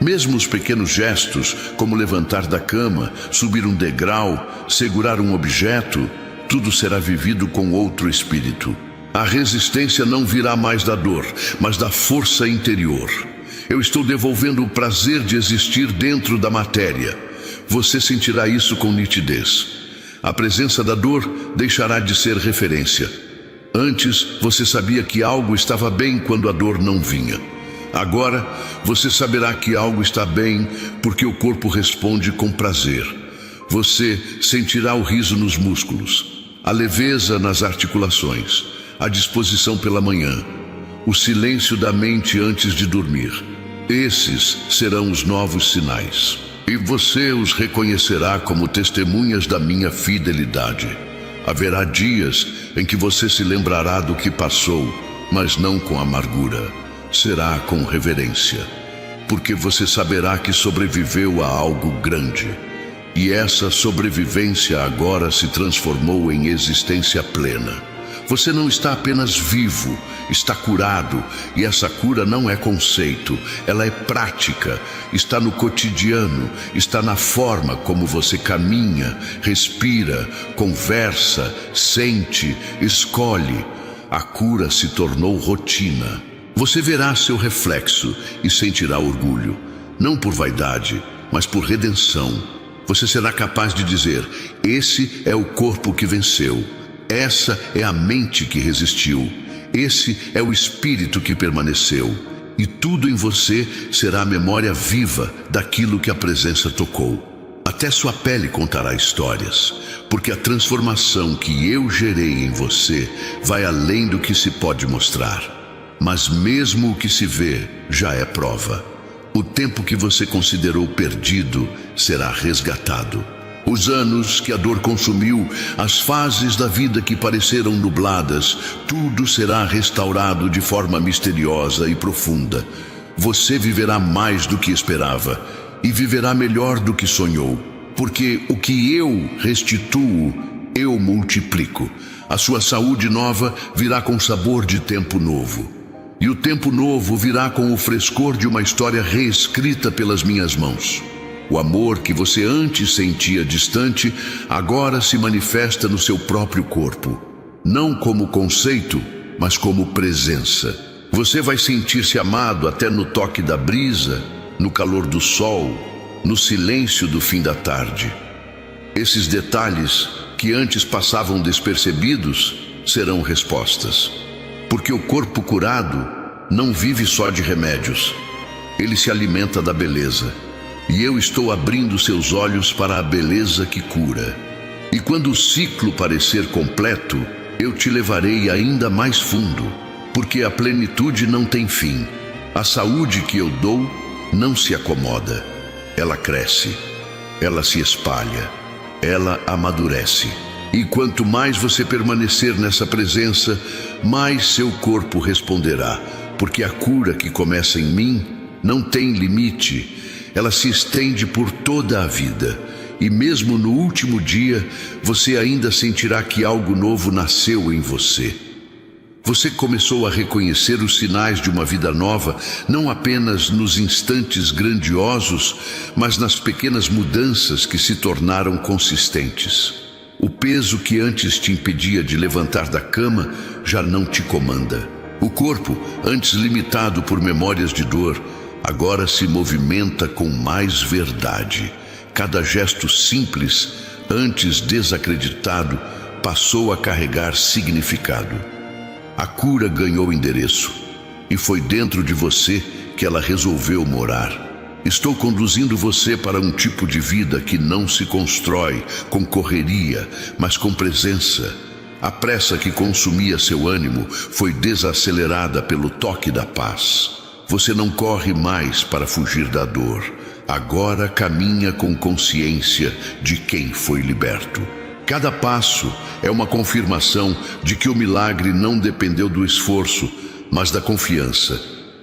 Mesmo os pequenos gestos, como levantar da cama, subir um degrau, segurar um objeto, tudo será vivido com outro espírito. A resistência não virá mais da dor, mas da força interior. Eu estou devolvendo o prazer de existir dentro da matéria. Você sentirá isso com nitidez. A presença da dor deixará de ser referência. Antes, você sabia que algo estava bem quando a dor não vinha. Agora, você saberá que algo está bem porque o corpo responde com prazer. Você sentirá o riso nos músculos, a leveza nas articulações, a disposição pela manhã, o silêncio da mente antes de dormir. Esses serão os novos sinais. E você os reconhecerá como testemunhas da minha fidelidade. Haverá dias em que você se lembrará do que passou, mas não com amargura. Será com reverência, porque você saberá que sobreviveu a algo grande. E essa sobrevivência agora se transformou em existência plena. Você não está apenas vivo, está curado, e essa cura não é conceito, ela é prática, está no cotidiano, está na forma como você caminha, respira, conversa, sente, escolhe. A cura se tornou rotina. Você verá seu reflexo e sentirá orgulho, não por vaidade, mas por redenção. Você será capaz de dizer: esse é o corpo que venceu. Essa é a mente que resistiu. Esse é o espírito que permaneceu. E tudo em você será a memória viva daquilo que a presença tocou. Até sua pele contará histórias, porque a transformação que eu gerei em você vai além do que se pode mostrar. Mas mesmo o que se vê já é prova. O tempo que você considerou perdido será resgatado. Os anos que a dor consumiu, as fases da vida que pareceram nubladas, tudo será restaurado de forma misteriosa e profunda. Você viverá mais do que esperava e viverá melhor do que sonhou, porque o que eu restituo, eu multiplico. A sua saúde nova virá com sabor de tempo novo. E o tempo novo virá com o frescor de uma história reescrita pelas minhas mãos. O amor que você antes sentia distante, agora se manifesta no seu próprio corpo. Não como conceito, mas como presença. Você vai sentir-se amado até no toque da brisa, no calor do sol, no silêncio do fim da tarde. Esses detalhes que antes passavam despercebidos serão respostas. Porque o corpo curado não vive só de remédios. Ele se alimenta da beleza. E eu estou abrindo seus olhos para a beleza que cura. E quando o ciclo parecer completo, eu te levarei ainda mais fundo, porque a plenitude não tem fim. A saúde que eu dou não se acomoda. Ela cresce, ela se espalha, ela amadurece. E quanto mais você permanecer nessa presença, mais seu corpo responderá, porque a cura que começa em mim não tem limite, ela se estende por toda a vida. E mesmo no último dia, você ainda sentirá que algo novo nasceu em você. Você começou a reconhecer os sinais de uma vida nova, não apenas nos instantes grandiosos, mas nas pequenas mudanças que se tornaram consistentes. O peso que antes te impedia de levantar da cama já não te comanda. O corpo, antes limitado por memórias de dor, agora se movimenta com mais verdade. Cada gesto simples, antes desacreditado, passou a carregar significado. A cura ganhou endereço, e foi dentro de você que ela resolveu morar. Estou conduzindo você para um tipo de vida que não se constrói com correria, mas com presença. A pressa que consumia seu ânimo foi desacelerada pelo toque da paz. Você não corre mais para fugir da dor. Agora caminha com consciência de quem foi liberto. Cada passo é uma confirmação de que o milagre não dependeu do esforço, mas da confiança.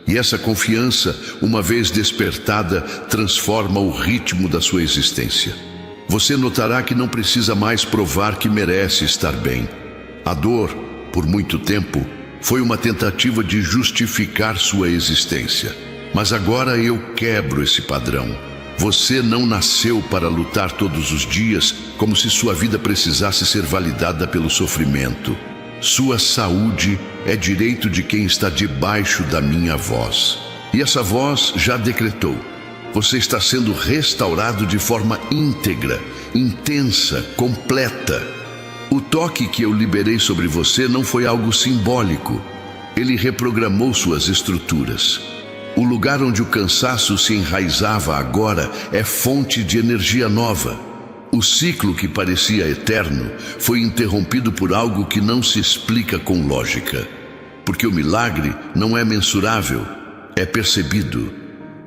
E essa confiança, uma vez despertada, transforma o ritmo da sua existência. Você notará que não precisa mais provar que merece estar bem. A dor, por muito tempo, foi uma tentativa de justificar sua existência. Mas agora eu quebro esse padrão. Você não nasceu para lutar todos os dias como se sua vida precisasse ser validada pelo sofrimento. Sua saúde é direito de quem está debaixo da minha voz. E essa voz já decretou. Você está sendo restaurado de forma íntegra, intensa, completa. O toque que eu liberei sobre você não foi algo simbólico. Ele reprogramou suas estruturas. O lugar onde o cansaço se enraizava agora é fonte de energia nova. O ciclo que parecia eterno foi interrompido por algo que não se explica com lógica. Porque o milagre não é mensurável, é percebido.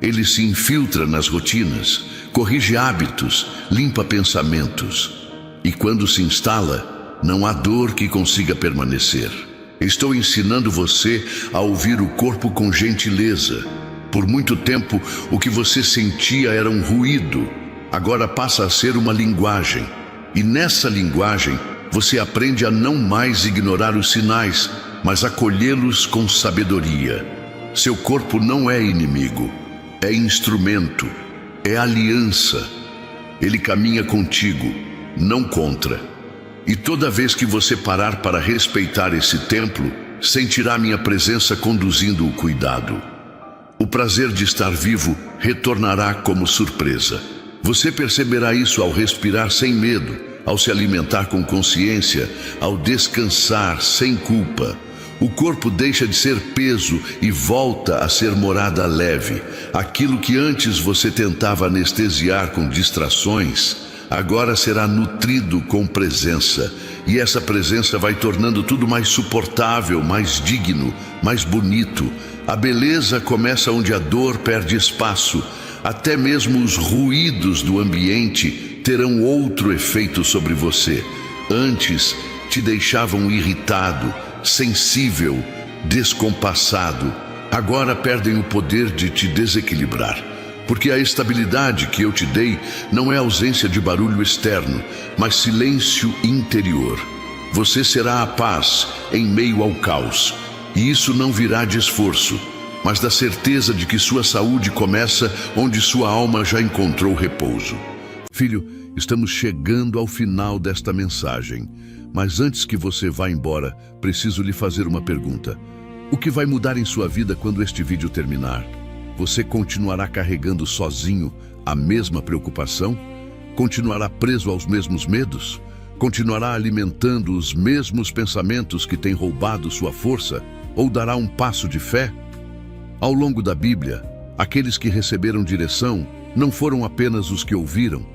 Ele se infiltra nas rotinas, corrige hábitos, limpa pensamentos. E quando se instala, não há dor que consiga permanecer. Estou ensinando você a ouvir o corpo com gentileza. Por muito tempo, o que você sentia era um ruído. Agora passa a ser uma linguagem. E nessa linguagem, você aprende a não mais ignorar os sinais, mas acolhê-los com sabedoria. Seu corpo não é inimigo, é instrumento, é aliança. Ele caminha contigo, não contra. E toda vez que você parar para respeitar esse templo, sentirá minha presença conduzindo o cuidado. O prazer de estar vivo retornará como surpresa. Você perceberá isso ao respirar sem medo, ao se alimentar com consciência, ao descansar sem culpa. O corpo deixa de ser peso e volta a ser morada leve. Aquilo que antes você tentava anestesiar com distrações, agora será nutrido com presença. E essa presença vai tornando tudo mais suportável, mais digno, mais bonito. A beleza começa onde a dor perde espaço. Até mesmo os ruídos do ambiente terão outro efeito sobre você. Antes te deixavam irritado, sensível, descompassado. Agora perdem o poder de te desequilibrar. Porque a estabilidade que eu te dei não é ausência de barulho externo, mas silêncio interior. Você será a paz em meio ao caos. E isso não virá de esforço, mas da certeza de que sua saúde começa onde sua alma já encontrou repouso. Filho, estamos chegando ao final desta mensagem. Mas antes que você vá embora, preciso lhe fazer uma pergunta. O que vai mudar em sua vida quando este vídeo terminar? Você continuará carregando sozinho a mesma preocupação? Continuará preso aos mesmos medos? Continuará alimentando os mesmos pensamentos que têm roubado sua força? Ou dará um passo de fé? Ao longo da Bíblia, aqueles que receberam direção não foram apenas os que ouviram,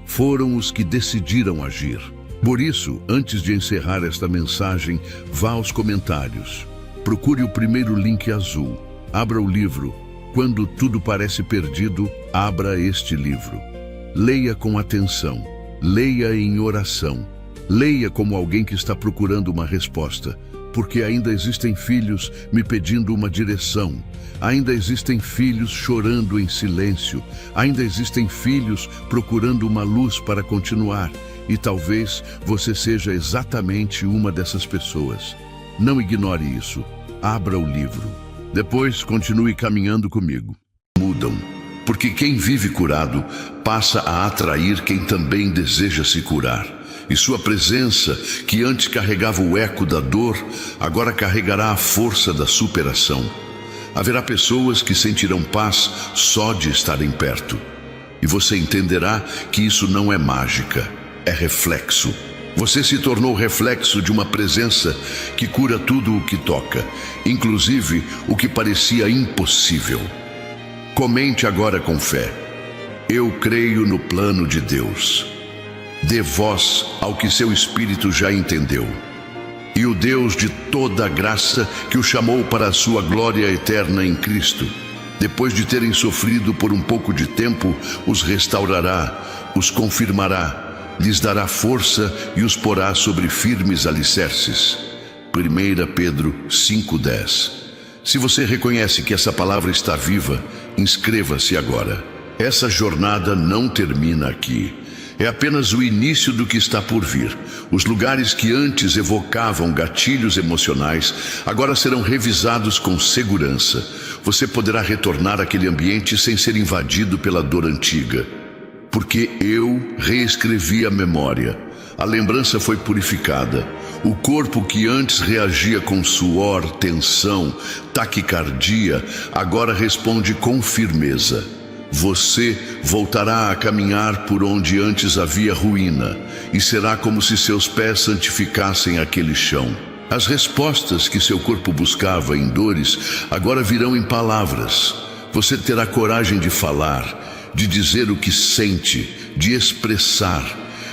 foram os que decidiram agir. Por isso, antes de encerrar esta mensagem, vá aos comentários. Procure o primeiro link azul. Abra o livro. Quando tudo parece perdido, abra este livro. Leia com atenção. Leia em oração. Leia como alguém que está procurando uma resposta. porque ainda existem filhos me pedindo uma direção. Ainda existem filhos chorando em silêncio. Ainda existem filhos procurando uma luz para continuar. E talvez você seja exatamente uma dessas pessoas. Não ignore isso. Abra o livro. Depois, continue caminhando comigo. Mudam, porque quem vive curado passa a atrair quem também deseja se curar. E sua presença, que antes carregava o eco da dor, agora carregará a força da superação. Haverá pessoas que sentirão paz só de estarem perto. E você entenderá que isso não é mágica, é reflexo. Você se tornou reflexo de uma presença que cura tudo o que toca, inclusive o que parecia impossível. Comente agora com fé: eu creio no plano de Deus. Dê voz ao que seu espírito já entendeu. E o Deus de toda a graça que o chamou para a sua glória eterna em Cristo, depois de terem sofrido por um pouco de tempo, os restaurará, os confirmará, lhes dará força e os porá sobre firmes alicerces. 1 Pedro 5:10. Se você reconhece que essa palavra está viva, inscreva-se agora. Essa jornada não termina aqui. É apenas o início do que está por vir. Os lugares que antes evocavam gatilhos emocionais agora serão revisados com segurança. Você poderá retornar àquele ambiente sem ser invadido pela dor antiga. Porque eu reescrevi a memória. A lembrança foi purificada. O corpo que antes reagia com suor, tensão, taquicardia, agora responde com firmeza. Você voltará a caminhar por onde antes havia ruína, e será como se seus pés santificassem aquele chão. As respostas que seu corpo buscava em dores agora virão em palavras. Você terá coragem de falar, de dizer o que sente, de expressar,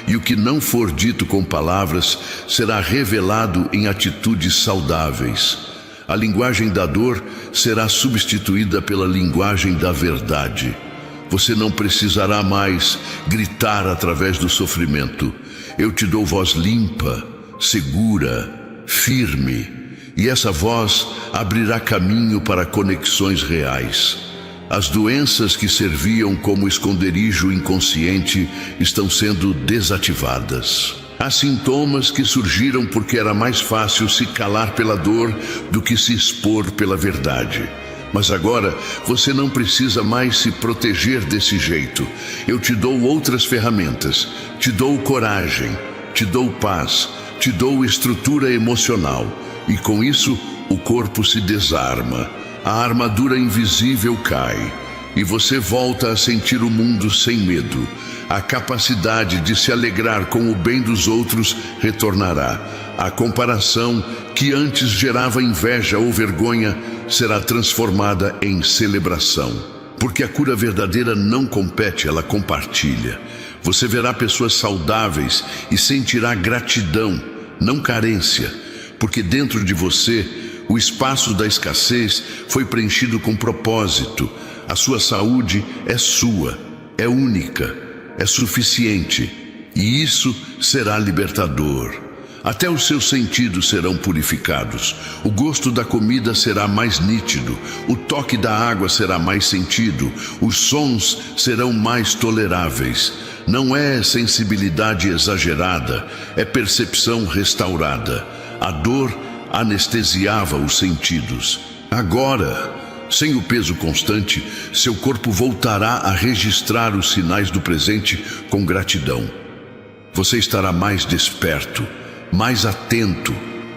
e o que não for dito com palavras será revelado em atitudes saudáveis. A linguagem da dor será substituída pela linguagem da verdade. Você não precisará mais gritar através do sofrimento. Eu te dou voz limpa, segura, firme, e essa voz abrirá caminho para conexões reais. As doenças que serviam como esconderijo inconsciente estão sendo desativadas. Há sintomas que surgiram porque era mais fácil se calar pela dor do que se expor pela verdade. Mas agora você não precisa mais se proteger desse jeito. Eu te dou outras ferramentas, te dou coragem, te dou paz, te dou estrutura emocional. E com isso, o corpo se desarma, a armadura invisível cai, e você volta a sentir o mundo sem medo. A capacidade de se alegrar com o bem dos outros retornará. A comparação que antes gerava inveja ou vergonha será transformada em celebração. Porque a cura verdadeira não compete, ela compartilha. Você verá pessoas saudáveis e sentirá gratidão, não carência. Porque dentro de você, o espaço da escassez foi preenchido com propósito. A sua saúde é sua, é única, é suficiente. E isso será libertador. Até os seus sentidos serão purificados. O gosto da comida será mais nítido. O toque da água será mais sentido. Os sons serão mais toleráveis. Não é sensibilidade exagerada, é percepção restaurada. A dor anestesiava os sentidos. Agora, sem o peso constante, seu corpo voltará a registrar os sinais do presente com gratidão. Você estará mais desperto, mais atento,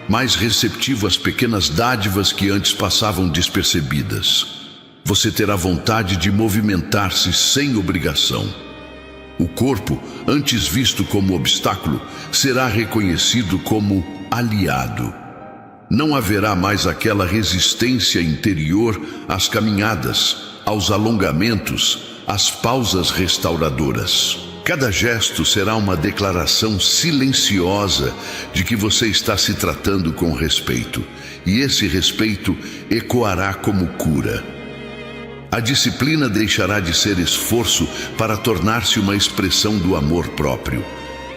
mais receptivo às pequenas dádivas que antes passavam despercebidas. Você terá vontade de movimentar-se sem obrigação. O corpo, antes visto como obstáculo, será reconhecido como aliado. Não haverá mais aquela resistência interior às caminhadas, aos alongamentos, às pausas restauradoras. Cada gesto será uma declaração silenciosa de que você está se tratando com respeito, e esse respeito ecoará como cura. A disciplina deixará de ser esforço para tornar-se uma expressão do amor próprio.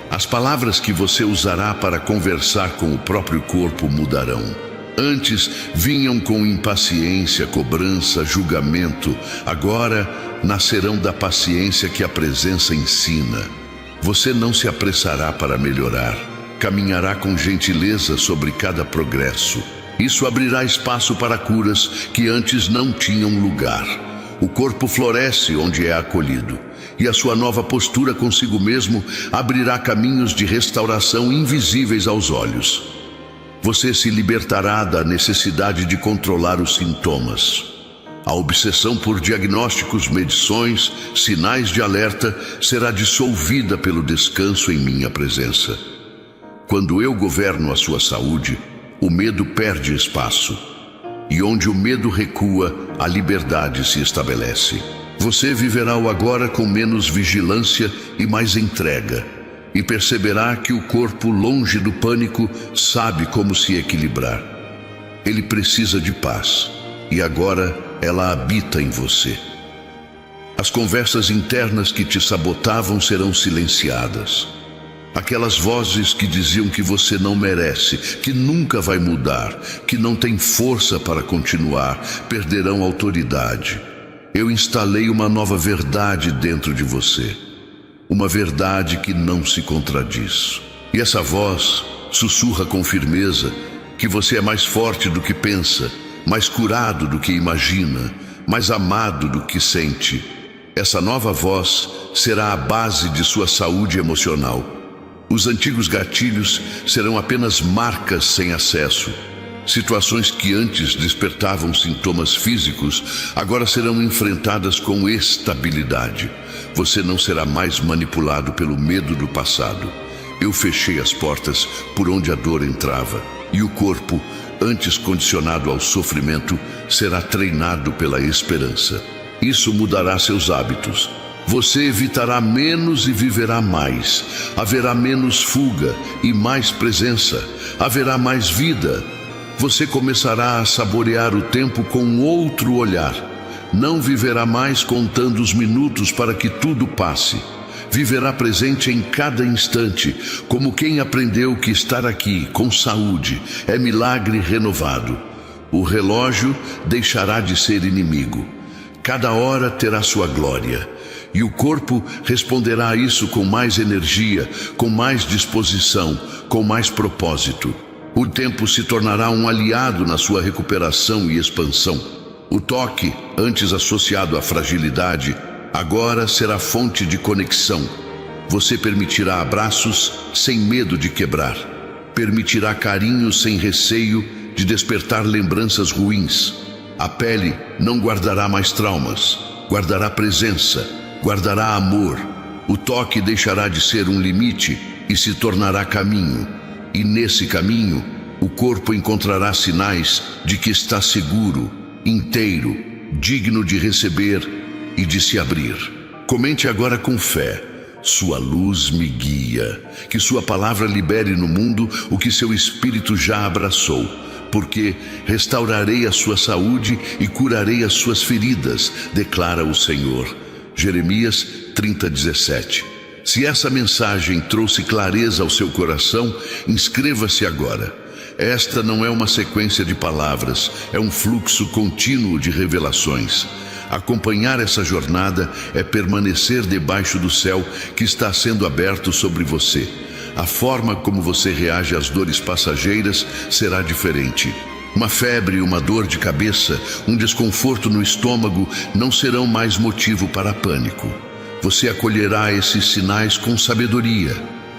As palavras que você usará para conversar com o próprio corpo mudarão. Antes vinham com impaciência, cobrança, julgamento. Agora nascerão da paciência que a presença ensina. Você não se apressará para melhorar. Caminhará com gentileza sobre cada progresso. Isso abrirá espaço para curas que antes não tinham lugar. O corpo floresce onde é acolhido. E a sua nova postura consigo mesmo abrirá caminhos de restauração invisíveis aos olhos. Você se libertará da necessidade de controlar os sintomas. A obsessão por diagnósticos, medições, sinais de alerta será dissolvida pelo descanso em minha presença. Quando eu governo a sua saúde, o medo perde espaço. E onde o medo recua, a liberdade se estabelece. Você viverá o agora com menos vigilância e mais entrega. E perceberá que o corpo, longe do pânico, sabe como se equilibrar. Ele precisa de paz. E agora ela habita em você. As conversas internas que te sabotavam serão silenciadas. Aquelas vozes que diziam que você não merece, que nunca vai mudar, que não tem força para continuar, perderão autoridade. Eu instalei uma nova verdade dentro de você. Uma verdade que não se contradiz. E essa voz sussurra com firmeza que você é mais forte do que pensa, mais curado do que imagina, mais amado do que sente. Essa nova voz será a base de sua saúde emocional. Os antigos gatilhos serão apenas marcas sem acesso. Situações que antes despertavam sintomas físicos, agora serão enfrentadas com estabilidade. Você não será mais manipulado pelo medo do passado. Eu fechei as portas por onde a dor entrava, e o corpo, antes condicionado ao sofrimento, será treinado pela esperança. Isso mudará seus hábitos. Você evitará menos e viverá mais. Haverá menos fuga e mais presença. Haverá mais vida. Você começará a saborear o tempo com outro olhar. Não viverá mais contando os minutos para que tudo passe. Viverá presente em cada instante, como quem aprendeu que estar aqui, com saúde, é milagre renovado. O relógio deixará de ser inimigo. Cada hora terá sua glória. E o corpo responderá a isso com mais energia, com mais disposição, com mais propósito. O tempo se tornará um aliado na sua recuperação e expansão. O toque, antes associado à fragilidade, agora será fonte de conexão. Você permitirá abraços sem medo de quebrar. Permitirá carinho sem receio de despertar lembranças ruins. A pele não guardará mais traumas, guardará presença, guardará amor. O toque deixará de ser um limite e se tornará caminho. E nesse caminho, o corpo encontrará sinais de que está seguro, inteiro, digno de receber e de se abrir. Comente agora com fé. Sua luz me guia. Que sua palavra libere no mundo o que seu espírito já abraçou. Porque restaurarei a sua saúde e curarei as suas feridas, declara o Senhor. Jeremias 30:17. Se essa mensagem trouxe clareza ao seu coração, inscreva-se agora. Esta não é uma sequência de palavras, é um fluxo contínuo de revelações. Acompanhar essa jornada é permanecer debaixo do céu que está sendo aberto sobre você. A forma como você reage às dores passageiras será diferente. Uma febre, uma dor de cabeça, um desconforto no estômago não serão mais motivo para pânico. Você acolherá esses sinais com sabedoria.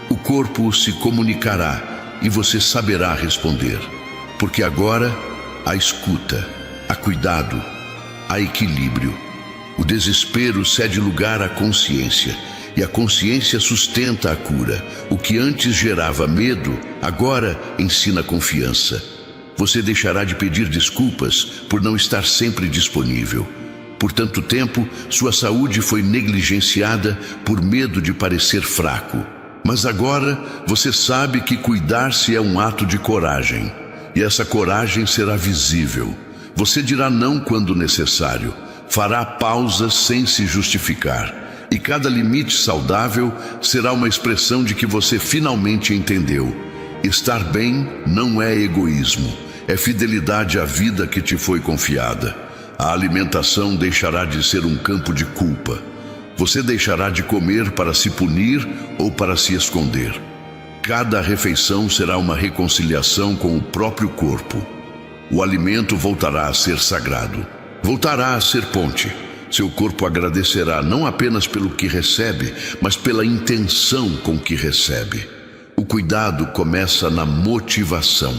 O corpo se comunicará e você saberá responder. Porque agora há escuta, há cuidado, há equilíbrio. O desespero cede lugar à consciência. E a consciência sustenta a cura. O que antes gerava medo, agora ensina confiança. Você deixará de pedir desculpas por não estar sempre disponível. Por tanto tempo, sua saúde foi negligenciada por medo de parecer fraco. Mas agora você sabe que cuidar-se é um ato de coragem. E essa coragem será visível. Você dirá não quando necessário. Fará pausas sem se justificar. E cada limite saudável será uma expressão de que você finalmente entendeu. Estar bem não é egoísmo. é fidelidade à vida que te foi confiada. A alimentação deixará de ser um campo de culpa. Você deixará de comer para se punir ou para se esconder. Cada refeição será uma reconciliação com o próprio corpo. O alimento voltará a ser sagrado. Voltará a ser ponte. Seu corpo agradecerá não apenas pelo que recebe, mas pela intenção com que recebe. O cuidado começa na motivação.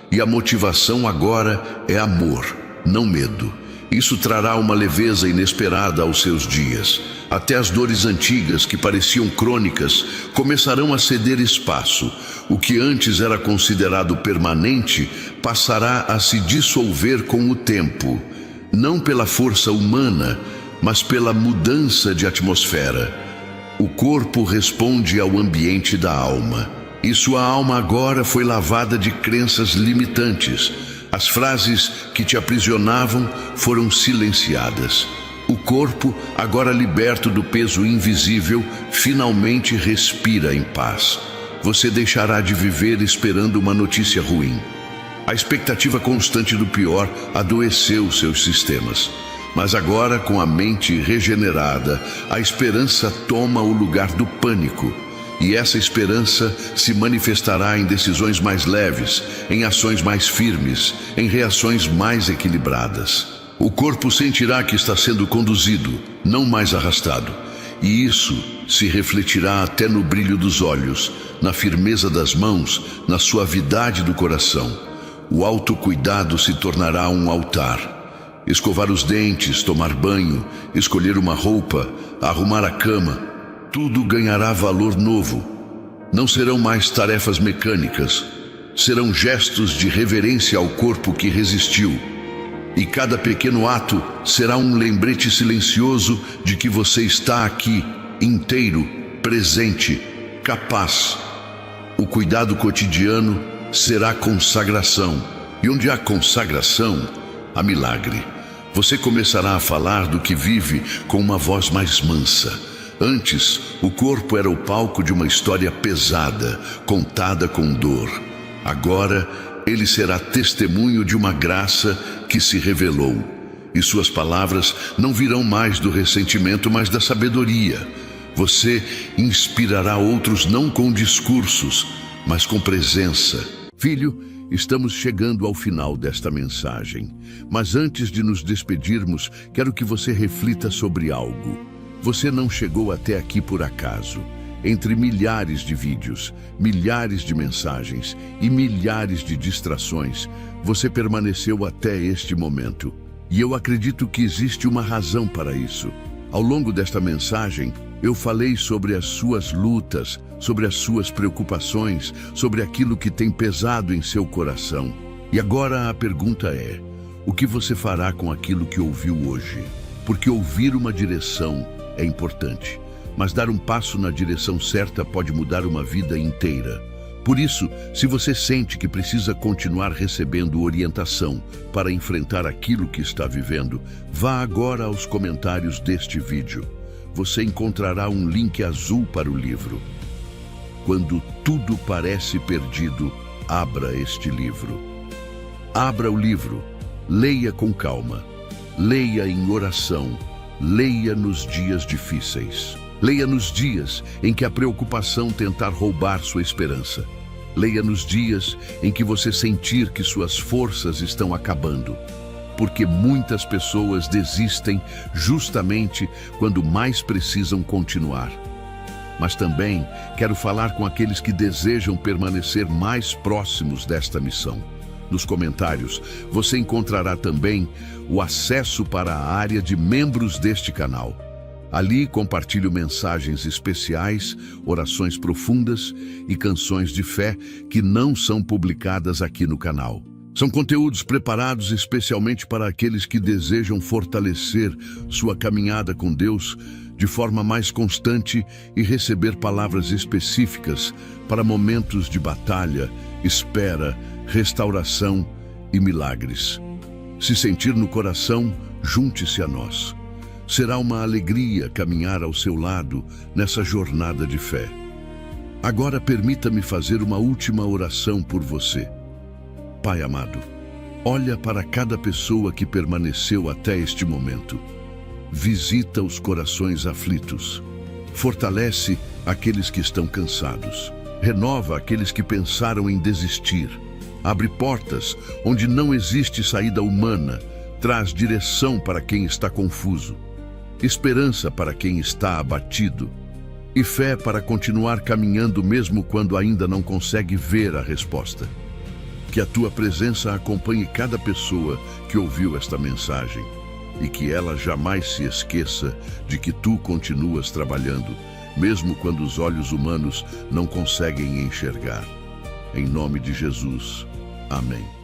E a motivação agora é amor, não medo. Isso trará uma leveza inesperada aos seus dias. Até as dores antigas, que pareciam crônicas, começarão a ceder espaço. O que antes era considerado permanente passará a se dissolver com o tempo. Não pela força humana, mas pela mudança de atmosfera. O corpo responde ao ambiente da alma. E sua alma agora foi lavada de crenças limitantes. As frases que te aprisionavam foram silenciadas. O corpo, agora liberto do peso invisível, finalmente respira em paz. Você deixará de viver esperando uma notícia ruim. A expectativa constante do pior adoeceu seus sistemas. Mas agora, com a mente regenerada, a esperança toma o lugar do pânico. E essa esperança se manifestará em decisões mais leves, em ações mais firmes, em reações mais equilibradas. O corpo sentirá que está sendo conduzido, não mais arrastado. E isso se refletirá até no brilho dos olhos, na firmeza das mãos, na suavidade do coração. O autocuidado se tornará um altar. Escovar os dentes, tomar banho, escolher uma roupa, arrumar a cama, tudo ganhará valor novo. Não serão mais tarefas mecânicas, serão gestos de reverência ao corpo que resistiu. E cada pequeno ato será um lembrete silencioso de que você está aqui, inteiro, presente, capaz. O cuidado cotidiano será consagração. E onde há consagração, há milagre. Você começará a falar do que vive com uma voz mais mansa. Antes, o corpo era o palco de uma história pesada, contada com dor. Agora, ele será testemunho de uma graça que se revelou. E suas palavras não virão mais do ressentimento, mas da sabedoria. Você inspirará outros não com discursos, mas com presença. Filho, estamos chegando ao final desta mensagem. Mas antes de nos despedirmos, quero que você reflita sobre algo. Você não chegou até aqui por acaso. Entre milhares de vídeos, milhares de mensagens e milhares de distrações, você permaneceu até este momento. E eu acredito que existe uma razão para isso. Ao longo desta mensagem, eu falei sobre as suas lutas, sobre as suas preocupações, sobre aquilo que tem pesado em seu coração. E agora a pergunta é: o que você fará com aquilo que ouviu hoje? Porque ouvir uma direção é importante, mas dar um passo na direção certa pode mudar uma vida inteira. Por isso, se você sente que precisa continuar recebendo orientação para enfrentar aquilo que está vivendo, vá agora aos comentários deste vídeo. Você encontrará um link azul para o livro. Quando tudo parece perdido, abra este livro. Abra o livro, leia com calma, leia em oração. Leia nos dias difíceis. Leia nos dias em que a preocupação tentar roubar sua esperança. Leia nos dias em que você sentir que suas forças estão acabando. Porque muitas pessoas desistem justamente quando mais precisam continuar. Mas também quero falar com aqueles que desejam permanecer mais próximos desta missão. Nos comentários, você encontrará também o acesso para a área de membros deste canal. Ali compartilho mensagens especiais, orações profundas e canções de fé que não são publicadas aqui no canal. São conteúdos preparados especialmente para aqueles que desejam fortalecer sua caminhada com Deus de forma mais constante e receber palavras específicas para momentos de batalha, espera, restauração e milagres. Se sentir no coração, junte-se a nós. Será uma alegria caminhar ao seu lado nessa jornada de fé. Agora permita-me fazer uma última oração por você. Pai amado, Olha para cada pessoa que permaneceu até este momento. Visita os corações aflitos. Fortalece aqueles que estão cansados. Renova aqueles que pensaram em desistir. Abre portas onde não existe saída humana. Traz direção para quem está confuso. Esperança para quem está abatido. E fé para continuar caminhando mesmo quando ainda não consegue ver a resposta. Que a tua presença acompanhe cada pessoa que ouviu esta mensagem e que ela jamais se esqueça de que tu continuas trabalhando, mesmo quando os olhos humanos não conseguem enxergar. Em nome de Jesus. Amém.